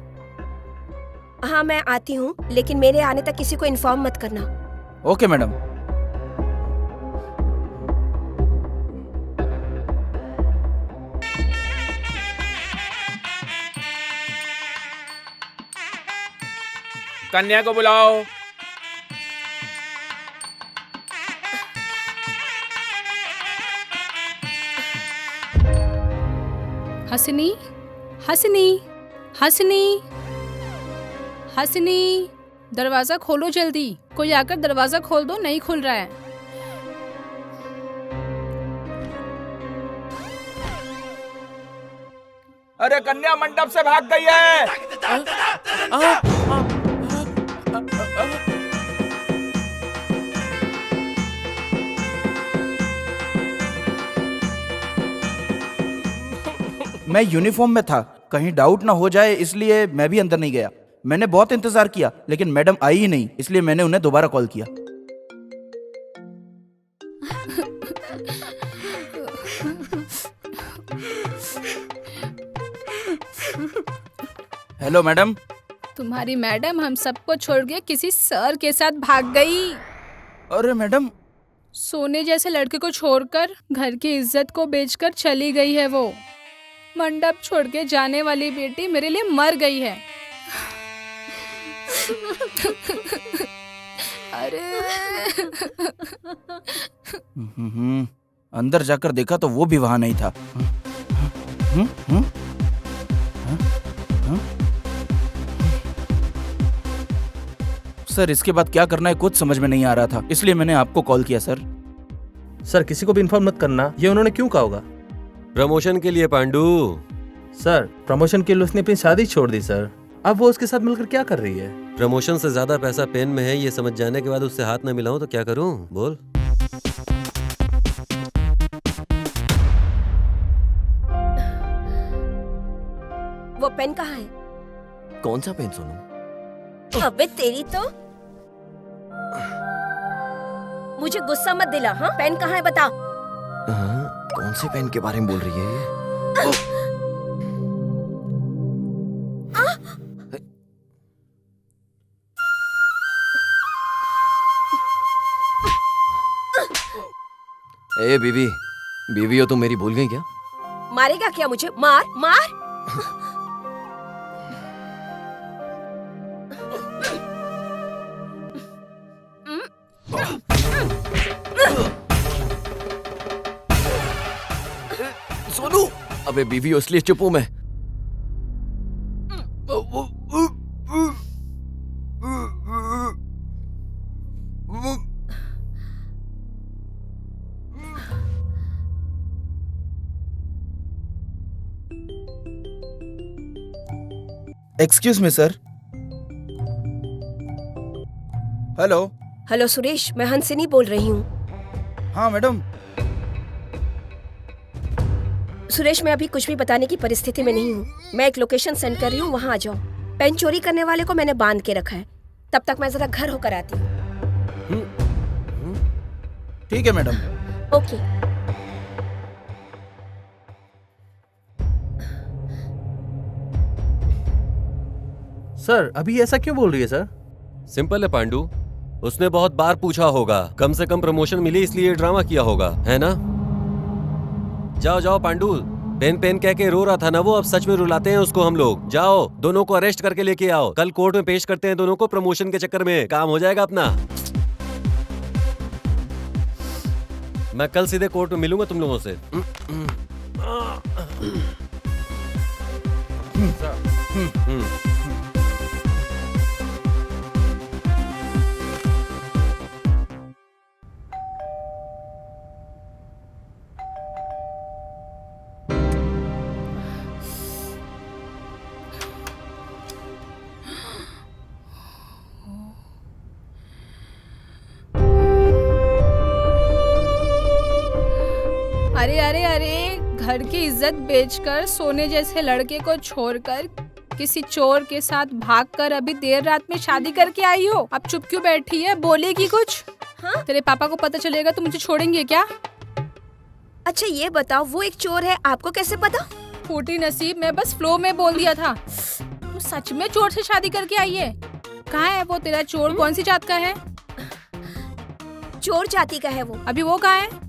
हाँ मैं आती हूँ, लेकिन मेरे आने तक किसी को इन्फॉर्म मत करना। Okay madam. कन्या को बुलाओ। हसनी, हसनी, हसनी, हसनी, दरवाजा खोलो जल्दी। कोई आकर दरवाजा खोल दो, नहीं खुल रहा है। अरे कन्या मंडप से भाग गई है। मैं यूनिफॉर्म में था, कहीं डाउट ना हो जाए इसलिए मैं भी अंदर नहीं गया। मैंने बहुत इंतजार किया लेकिन मैडम आई ही नहीं, इसलिए मैंने उन्हें दोबारा कॉल किया। Hello madam. तुम्हारी मैडम हम सबको छोड़ के किसी सर के साथ भाग गई। अरे मैडम, सोने जैसे लड़के को छोड़कर घर की इज्जत को बेचकर चली गई है वो। मंडप छोड़ के जाने वाली बेटी मेरे लिए मर गई है। अरे अंदर जाकर देखा तो वो भी वहां नहीं था। सर इसके बाद क्या करना है कुछ समझ में नहीं आ रहा था, इसलिए मैंने आपको कॉल किया। सर सर किसी को भी इन्फॉर्म मत करना, ये उन्होंने क्यों कहा होगा? प्रमोशन के लिए पांडु। सर प्रमोशन के लिए उसने अपनी शादी छोड़ दी सर। अब वो उसके साथ मिलकर क्या कर रही है? प्रमोशन से ज्यादा पैसा पेन में है, ये समझ जाने के बाद उससे हाथ न मिलाऊं तो क्या करूं? बोल। वो पेन कहाँ है? कौन सा पेन सोनू? अबे तेरी तो। मुझे गुस्सा मत दिला। हाँ, पेन कहाँ है बता। कौन से पेन के बारे में बोल रही है ये? ए बीवी, बीवी हो तुम मेरी भूल गई क्या? मारेगा क्या मुझे? मार मार। सोनू, अबे बीवी हो इसलिए चुप हूं मैं। Excuse me sir. Hello. Hello Suresh, मैं हंसिनी बोल रही हूँ। हाँ मैडम। सुरेश, मैं अभी कुछ भी बताने की परिस्थिति में नहीं हूँ। मैं एक लोकेशन सेंड कर रही हूँ, वहाँ आ जाओ। पेन चोरी करने वाले को मैंने बांध के रखा है। तब तक मैं जरा घर होकर आती हूँ। ठीक है मैडम। ओके। सर अभी ऐसा क्यों बोल रही है सर? सिंपल है पांडू, उसने बहुत बार पूछा होगा, कम से कम प्रमोशन मिली इसलिए ये ड्रामा किया होगा, है ना? जाओ जाओ पांडू, पेन पेन कह के रो रहा था ना वो, अब सच में रुलाते हैं उसको हम लोग। जाओ, दोनों को अरेस्ट करके लेके आओ, कल कोर्ट में पेश करते हैं दोनों को, प्रमोशन के चक्कर में काम हो जाएगा अपना। मैं कल सीधे कोर्ट में मिलूंगा तुम लोगों से। अरे अरे अरे, घर की इज्जत बेचकर सोने जैसे लड़के को छोड़कर किसी चोर के साथ भागकर अभी देर रात में शादी करके आई हो। अब चुप क्यों बैठी है? बोलेगी कुछ? हाँ? तेरे पापा को पता चलेगा तो मुझे छोड़ेंगे क्या? अच्छा ये बताओ, वो एक चोर है, आपको कैसे पता? फूटी नसीब, मैं बस फ्लो में बोल दिया था। तू सच में चोर से शादी करके आई है? कहाँ है वो तेरा चोर? कौन सी जात का है? चोर जाति का है वो। अभी वो कहाँ है?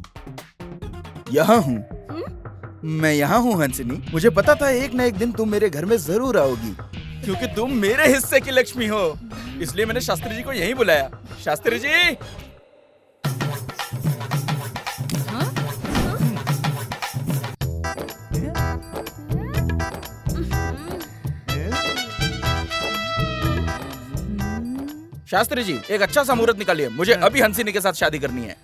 यहाँ हूँ। मैं यहाँ हूँ हंसिनी। मुझे पता था एक न एक दिन तुम मेरे घर में जरूर आओगी, क्योंकि तुम मेरे हिस्से की लक्ष्मी हो। इसलिए मैंने शास्त्री जी को यहीं बुलाया। शास्त्री जी। शास्त्री जी, एक अच्छा सा मुहूर्त निकालिए, मुझे अभी हंसिनी के साथ शादी करनी है।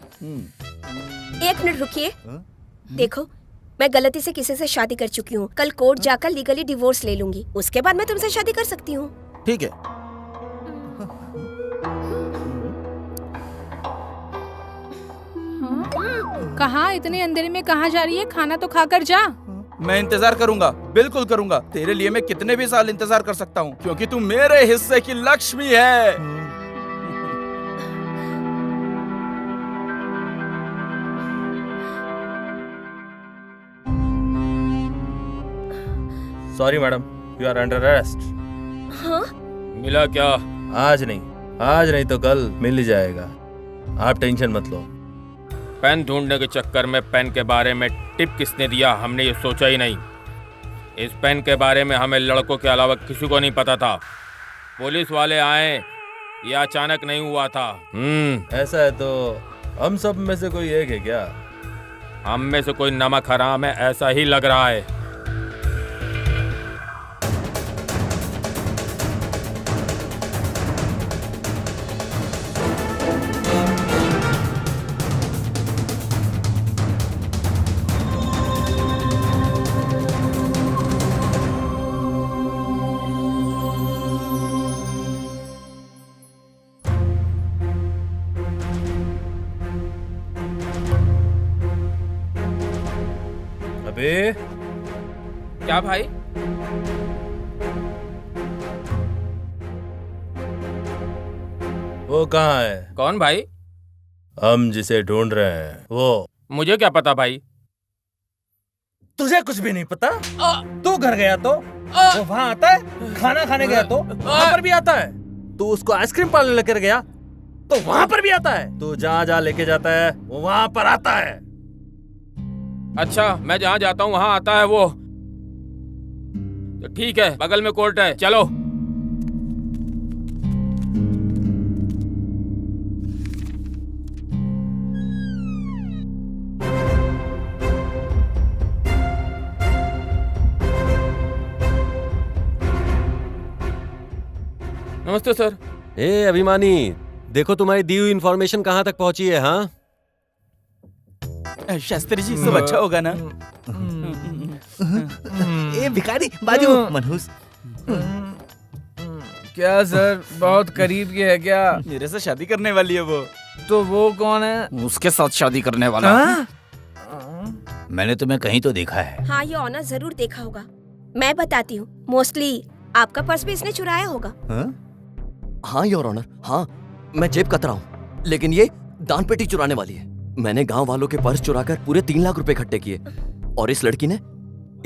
एक मिनट रुकिए। देखो, मैं गलती से किसी से शादी कर चुकी हूँ। कल कोर्ट जाकर लीगली डिवोर्स ले लूंगी, उसके बाद मैं तुमसे शादी कर सकती हूँ। ठीक है। कहाँ? इतने अंधेरे में कहाँ जा रही है? खाना तो खाकर जा। मैं इंतजार करूंगा, बिल्कुल करूंगा। तेरे लिए मैं कितने भी साल इंतजार कर सकता हूँ, क्योंकि तू मेरे हिस्से की लक्ष्मी है। Sorry madam, you are under arrest. हाँ? मिला क्या? आज नहीं तो कल मिल ही जाएगा, आप टेंशन मत लो। पेन ढूंढने के चक्कर में पेन के बारे में टिप किसने दिया, हमने ये सोचा ही नहीं। इस पेन के बारे में हमें लड़कों के अलावा किसी को नहीं पता था। पुलिस वाले आए, ये अचानक नहीं हुआ था। ऐसा है तो हम सब में से कोई एक है क्या? हम में से कोई नमक हराम है, ऐसा ही लग रहा है। अबे क्या भाई? वो कहाँ है? कौन भाई? हम जिसे ढूंढ रहे हैं वो। मुझे क्या पता भाई? तुझे कुछ भी नहीं पता? तू घर गया तो वो वहाँ आता है, खाना खाने गया तो वहाँ पर भी आता है, तू उसको आइसक्रीम पार्लर लेकर गया तो वहाँ पर भी आता है, तू जहाँ जहाँ लेके जाता है वो वहाँ पर आता है। अच्छा, मैं जहाँ जाता हूँ वहाँ आता है वो। तो ठीक है, बगल में कोर्ट है, चलो। नमस्ते सर। ए अभिमानी, देखो तुम्हारी दी हुई इंफॉर्मेशन कहाँ तक पहुंची है। हाँ शास्त्री जी, सब अच्छा होगा ना? ए भिखारी बाजू मनहूस। क्या सर, बहुत करीब के है क्या? मेरे से शादी करने वाली है वो। तो वो कौन है? उसके साथ शादी करने वाला। मैंने तुम्हें कहीं तो देखा है। हाँ, ये ऑनर जरूर देखा होगा। मैं बताती हूँ, मोस्टली आपका पर्स भी इसने चुराया होगा। हाँ योर ऑनर, हाँ मैं जेब कतरा हूँ, लेकिन ये दान पेटी चुराने वाली है। मैंने गांव वालों के पर्स चुराकर पूरे 3 लाख रुपए इकट्ठे किए और इस लड़की ने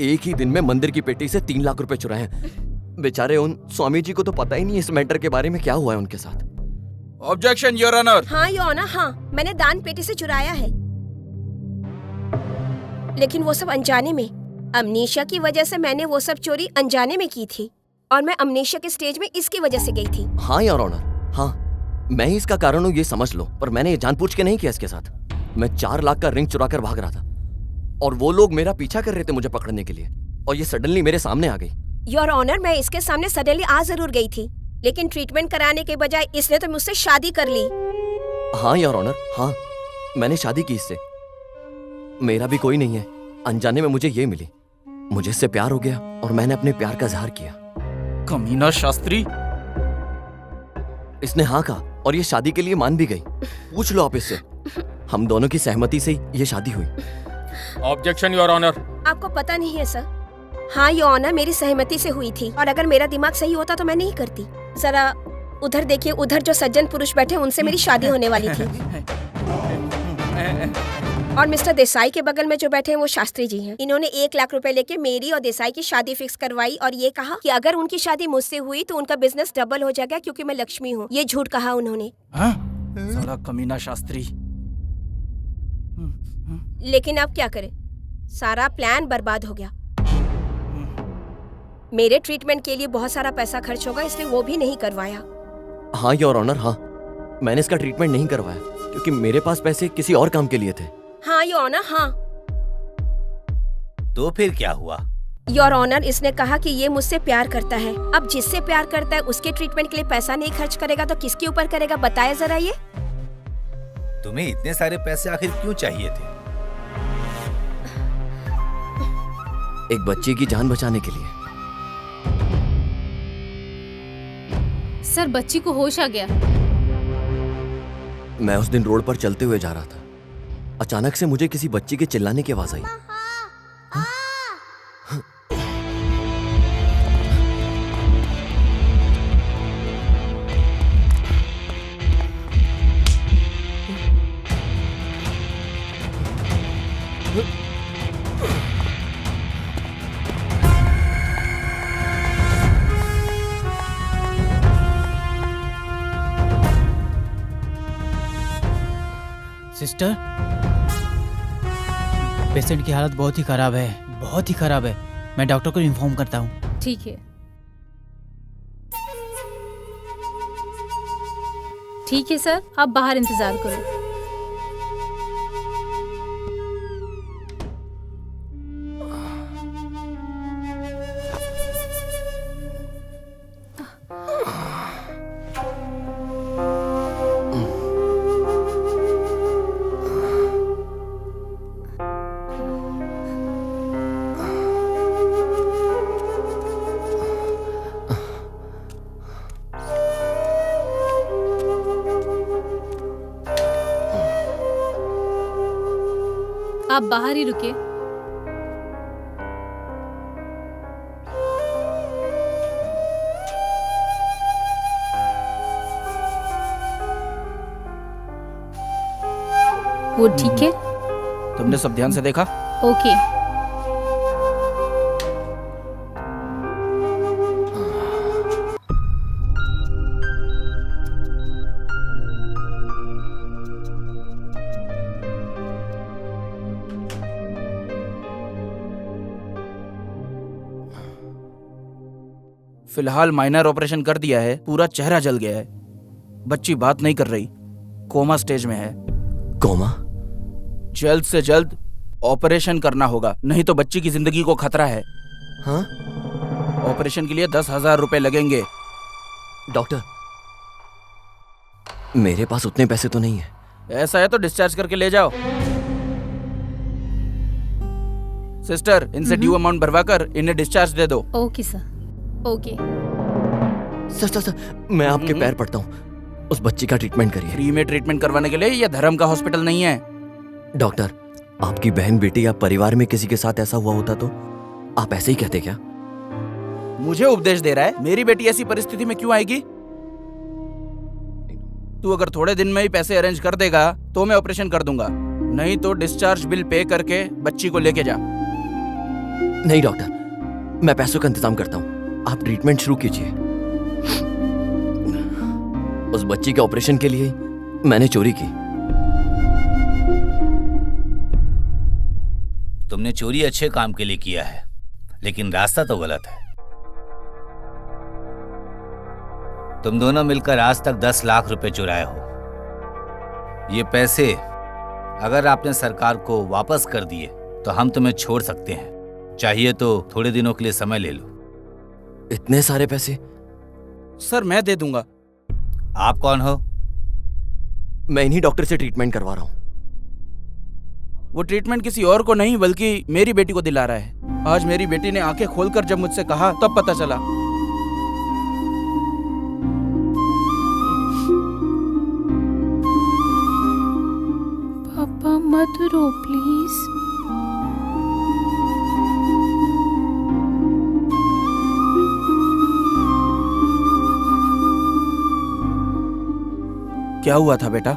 एक ही दिन में मंदिर की पेटी से 3 लाख रुपए चुराए हैं। बेचारे उन स्वामी जी को तो पता ही नहीं इस मैटर के बारे में क्या हुआ है उनके साथ। Objection your honour. हाँ योर ऑनर, हाँ मैंने दान पेटी से चुराया है, लेकिन वो सब अनजाने में। अमनीशा की वजह से मैंने वो सब चोरी अनजाने में की थी और मैं अमनीशा के स्टेज में इसकी वजह से गई थी। हाँ योर ऑनर, हाँ मैं ही इसका कारण हूँ ये समझ लो, पर मैंने ये जानबूझ के नहीं किया इसके साथ। मैं 4 लाख का रिंग चुरा कर भाग रहा था और वो लोग मेरा पीछा कर रहे थे मुझे पकड़ने के लिए, और ये सडनली मेरे सामने आ गई। योर ऑनर, मैं इसके सामने सडनली आ जरूर गई थी, लेकिन ट्रीटमेंट कराने के बजाय इसने तो मुझसे शादी कर ली। हाँ योर ऑनर, हाँ मैंने शादी की इससे। मेरा भी कोई नहीं है, अनजाने में मुझे ये मिली, मुझे इससे प्यार हो गया और मैंने अपने प्यार का इजहार किया। कमीना शास्त्री। इसने हाँ कहा और ये शादी के लिए मान भी गई। पूछ लो आप इससे, हम दोनों की सहमति से ही ये शादी हुई। Objection your honour. आपको पता नहीं है सर? हाँ योर ऑनर, मेरी सहमति से हुई थी और अगर मेरा दिमाग सही होता तो मैं नहीं करती। जरा उधर देखिए, उधर जो सज्जन पुरुष बैठे उनसे मेरी शादी होने वाली थी। और मिस्टर देसाई के बगल में जो बैठे हैं वो शास्त्री जी हैं। इन्होंने 1 लाख रुपए लेके मेरी और देसाई की शादी फिक्स करवाई और ये कहा कि अगर उनकी शादी मुझसे हुई तो उनका बिजनेस डबल हो जाएगा क्योंकि मैं लक्ष्मी हूँ। ये झूठ कहा उन्होंने। साला कमीना शास्त्री। लेकिन अब क्या करें, सारा प्लान बर्बाद हो गया। मेरे ट्रीटमेंट के लिए बहुत सारा पैसा खर्च होगा, इसलिए वो भी नहीं करवाया। हाँ योर ऑनर, हाँ मैंने इसका ट्रीटमेंट नहीं करवाया क्योंकि मेरे पास पैसे किसी और काम के लिए थे। हाँ योर ऑनर, हाँ। तो फिर क्या हुआ? योर ऑनर, इसने कहा कि ये मुझसे प्यार करता है। अब जिससे प्यार करता है उसके ट्रीटमेंट के लिए पैसा नहीं खर्च करेगा तो किसके ऊपर करेगा, बताया जरा ये। तुम्हें इतने सारे पैसे आखिर क्यों चाहिए थे? एक बच्चे की जान बचाने के लिए। सर, बच्ची को होश आ गया। मैं उस दिन रोड पर चलते हुए जा रहा था, अचानक से मुझे किसी बच्ची के चिल्लाने की आवाज आई। सिस्टर, पेशेंट की हालत बहुत ही खराब है, बहुत ही खराब है। मैं डॉक्टर को इन्फॉर्म करता हूँ। ठीक है, ठीक है सर, आप बाहर इंतजार करो। आप बाहर ही रुके। वो ठीक है? तुमने सब ध्यान से देखा? ओके। फिलहाल माइनर ऑपरेशन कर दिया है, पूरा चेहरा जल गया है। बच्ची बात नहीं कर रही, कोमा स्टेज में है। कोमा? जल्द से जल्द ऑपरेशन करना होगा, नहीं तो बच्ची की जिंदगी को खतरा है। हाँ? ऑपरेशन के लिए 10,000 रुपए लगेंगे। डॉक्टर, मेरे पास उतने पैसे तो नहीं है। ऐसा है तो डिस्चार्ज करके ले जाओ। सिस्टर, इनसे ड्यू अमाउंट भरवाकर इन्हें डिस्चार्ज दे दो। Okay sir. ओके। सर, मैं आपके पैर पड़ता हूँ, उस बच्ची का ट्रीटमेंट करिए। फ्री में ट्रीटमेंट करवाने के लिए यह धर्म का हॉस्पिटल नहीं है। डॉक्टर, आपकी बहन बेटी या परिवार में किसी के साथ ऐसा हुआ होता तो आप ऐसे ही कहते क्या? मुझे उपदेश दे रहा है? मेरी बेटी ऐसी परिस्थिति में क्यों आएगी? तू अगर थोड़े दिन में ही पैसे अरेंज कर देगा तो मैं ऑपरेशन कर दूंगा, नहीं तो डिस्चार्ज बिल पे करके बच्ची को लेके जा। नहीं डॉक्टर, मैं पैसों का इंतजाम करता हूँ, आप ट्रीटमेंट शुरू कीजिए। उस बच्ची के ऑपरेशन के लिए मैंने चोरी की। तुमने चोरी अच्छे काम के लिए किया है, लेकिन रास्ता तो गलत है। तुम दोनों मिलकर आज तक 10 लाख रुपए चुराए हो। ये पैसे अगर आपने सरकार को वापस कर दिए तो हम तुम्हें छोड़ सकते हैं, चाहिए तो थोड़े दिनों के लिए समय ले लो। इतने सारे पैसे? सर, मैं दे दूंगा। आप कौन हो? मैं इन्हीं डॉक्टर से ट्रीटमेंट करवा रहा हूँ। वो ट्रीटमेंट किसी और को नहीं बल्कि मेरी बेटी को दिला रहा है। आज मेरी बेटी ने आंखें खोलकर जब मुझसे कहा तब पता चला। पापा मत रो प्लीज। क्या हुआ था बेटा?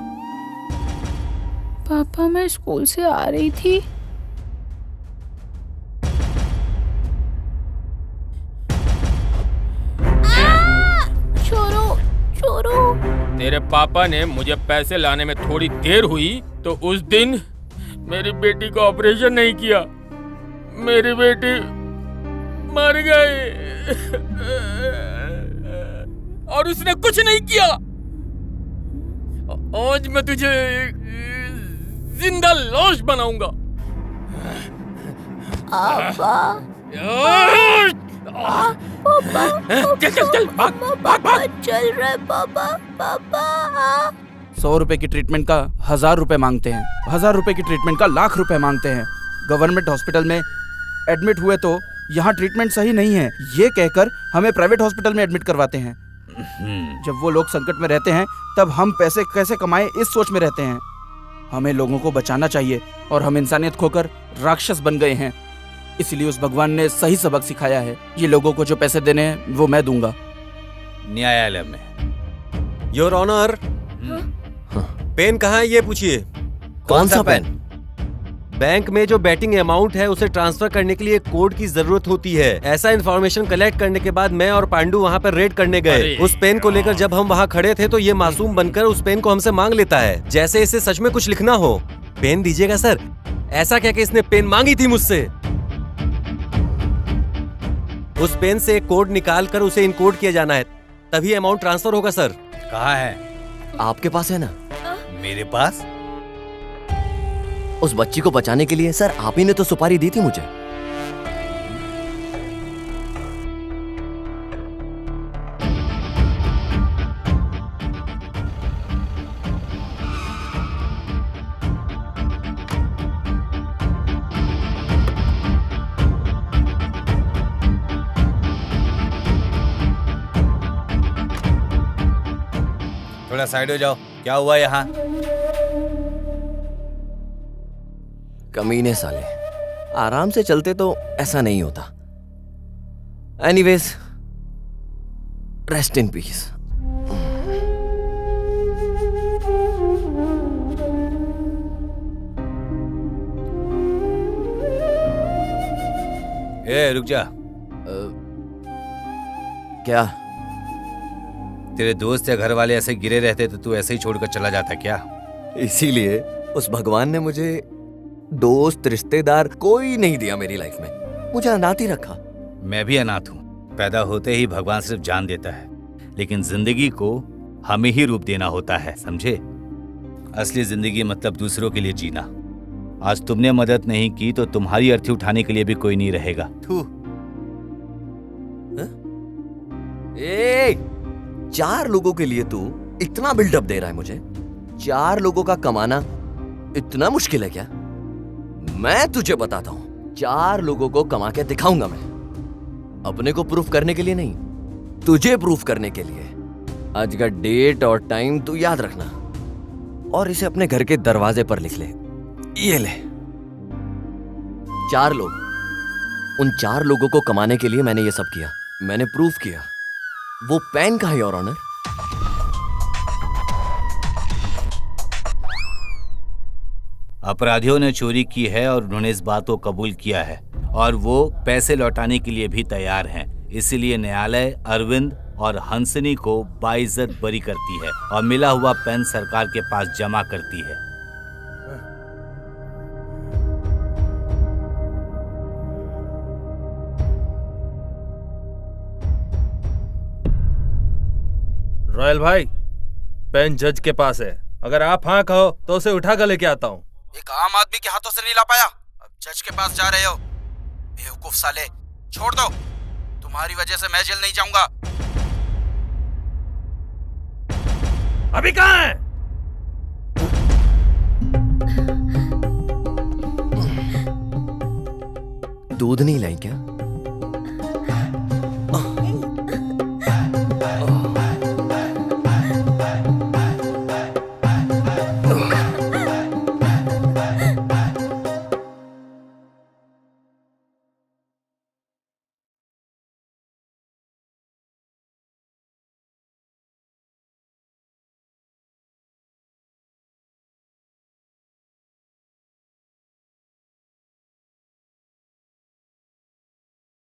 पापा, मैं स्कूल से आ रही थी, छोरो। तेरे पापा ने मुझे पैसे लाने में थोड़ी देर हुई तो उस दिन मेरी बेटी को ऑपरेशन नहीं किया, मेरी बेटी मर गई और उसने कुछ नहीं किया। आज मैं तुझे जिंदा लाश बनाऊंगा। चल भाग। चल रहा है पापा। 100 रुपए की ट्रीटमेंट का 1000 रुपए मांगते हैं, 1000 रुपए की ट्रीटमेंट का लाख रुपए मांगते हैं। गवर्नमेंट हॉस्पिटल में एडमिट हुए तो यहाँ ट्रीटमेंट सही नहीं है ये कहकर हमें प्राइवेट हॉस्पिटल में एडमिट करवाते हैं। जब वो लोग संकट में रहते हैं तब हम पैसे कैसे कमाएं इस सोच में रहते हैं। हमें लोगों को बचाना चाहिए और हम इंसानियत खोकर राक्षस बन गए हैं। इसलिए उस भगवान ने सही सबक सिखाया है। ये लोगों को जो पैसे देने हैं वो मैं दूंगा। न्यायालय में। योर ऑनर, पेन कहाँ है ये पूछिए। कौन सा पेन? बैंक में जो बैटिंग अमाउंट है उसे ट्रांसफर करने के लिए कोड की जरूरत होती है। ऐसा इन्फॉर्मेशन कलेक्ट करने के बाद मैं और पांडू वहाँ पर रेड करने गए। उस पेन को लेकर जब हम वहाँ खड़े थे तो ये मासूम बनकर उस पेन को हमसे मांग लेता है, जैसे इसे सच में कुछ लिखना हो। पेन दीजिएगा सर, ऐसा क्या कि इसने पेन मांगी थी मुझसे। उस पेन से एक कोड निकाल कर उसे इनकोड किया जाना है, तभी अमाउंट ट्रांसफर होगा सर। कहाँ है? आपके पास है ना? मेरे पास? उस बच्ची को बचाने के लिए सर आप ही ने तो सुपारी दी थी मुझे। थोड़ा साइड हो जाओ। क्या हुआ यहाँ? कमीने साले, आराम से चलते तो ऐसा नहीं होता। Anyways, rest in peace. ए रुक जा। क्या? तेरे दोस्त या घर वाले ऐसे गिरे रहते तो तू ऐसे ही छोड़कर चला जाता क्या? इसीलिए उस भगवान ने मुझे दोस्त रिश्तेदार कोई नहीं दिया मेरी लाइफ में, मुझे अनाथ ही रखा। मैं भी अनाथ हूँ। पैदा होते ही भगवान सिर्फ जान देता है, लेकिन जिंदगी को हमें ही रूप देना होता है, समझे? असली जिंदगी मतलब दूसरों के लिए जीना। आज तुमने मदद नहीं की तो तुम्हारी अर्थी उठाने के लिए भी कोई नहीं रहेगा। थू। ए, 4 लोगों के लिए तू इतना बिल्डअप दे रहा है मुझे? 4 लोगों का कमाना इतना मुश्किल है क्या? मैं तुझे बताता हूं, 4 लोगों को कमा के दिखाऊंगा मैं। अपने को प्रूफ करने के लिए नहीं, तुझे प्रूफ करने के लिए। आज का डेट और टाइम तू याद रखना और इसे अपने घर के दरवाजे पर लिख ले। ये ले 4 लोग। उन 4 लोगों को कमाने के लिए मैंने ये सब किया, मैंने प्रूफ किया। वो पेन कहाँ है योर ऑनर? अपराधियों ने चोरी की है और उन्होंने इस बात को कबूल किया है और वो पैसे लौटाने के लिए भी तैयार हैं। इसीलिए न्यायालय अरविंद और हंसनी को बाइज्जत बरी करती है और मिला हुआ पेन सरकार के पास जमा करती है। रॉयल भाई, पेन जज के पास है। अगर आप हाँ कहो तो उसे उठा कर लेके आता हूँ। एक आम आदमी के हाथों से नहीं ला पाया, अब जज के पास जा रहे हो? बेवकूफ साले, छोड़ दो। तुम्हारी वजह से मैं जेल नहीं जाऊंगा। अभी कहाँ है? दूध नहीं लाई क्या?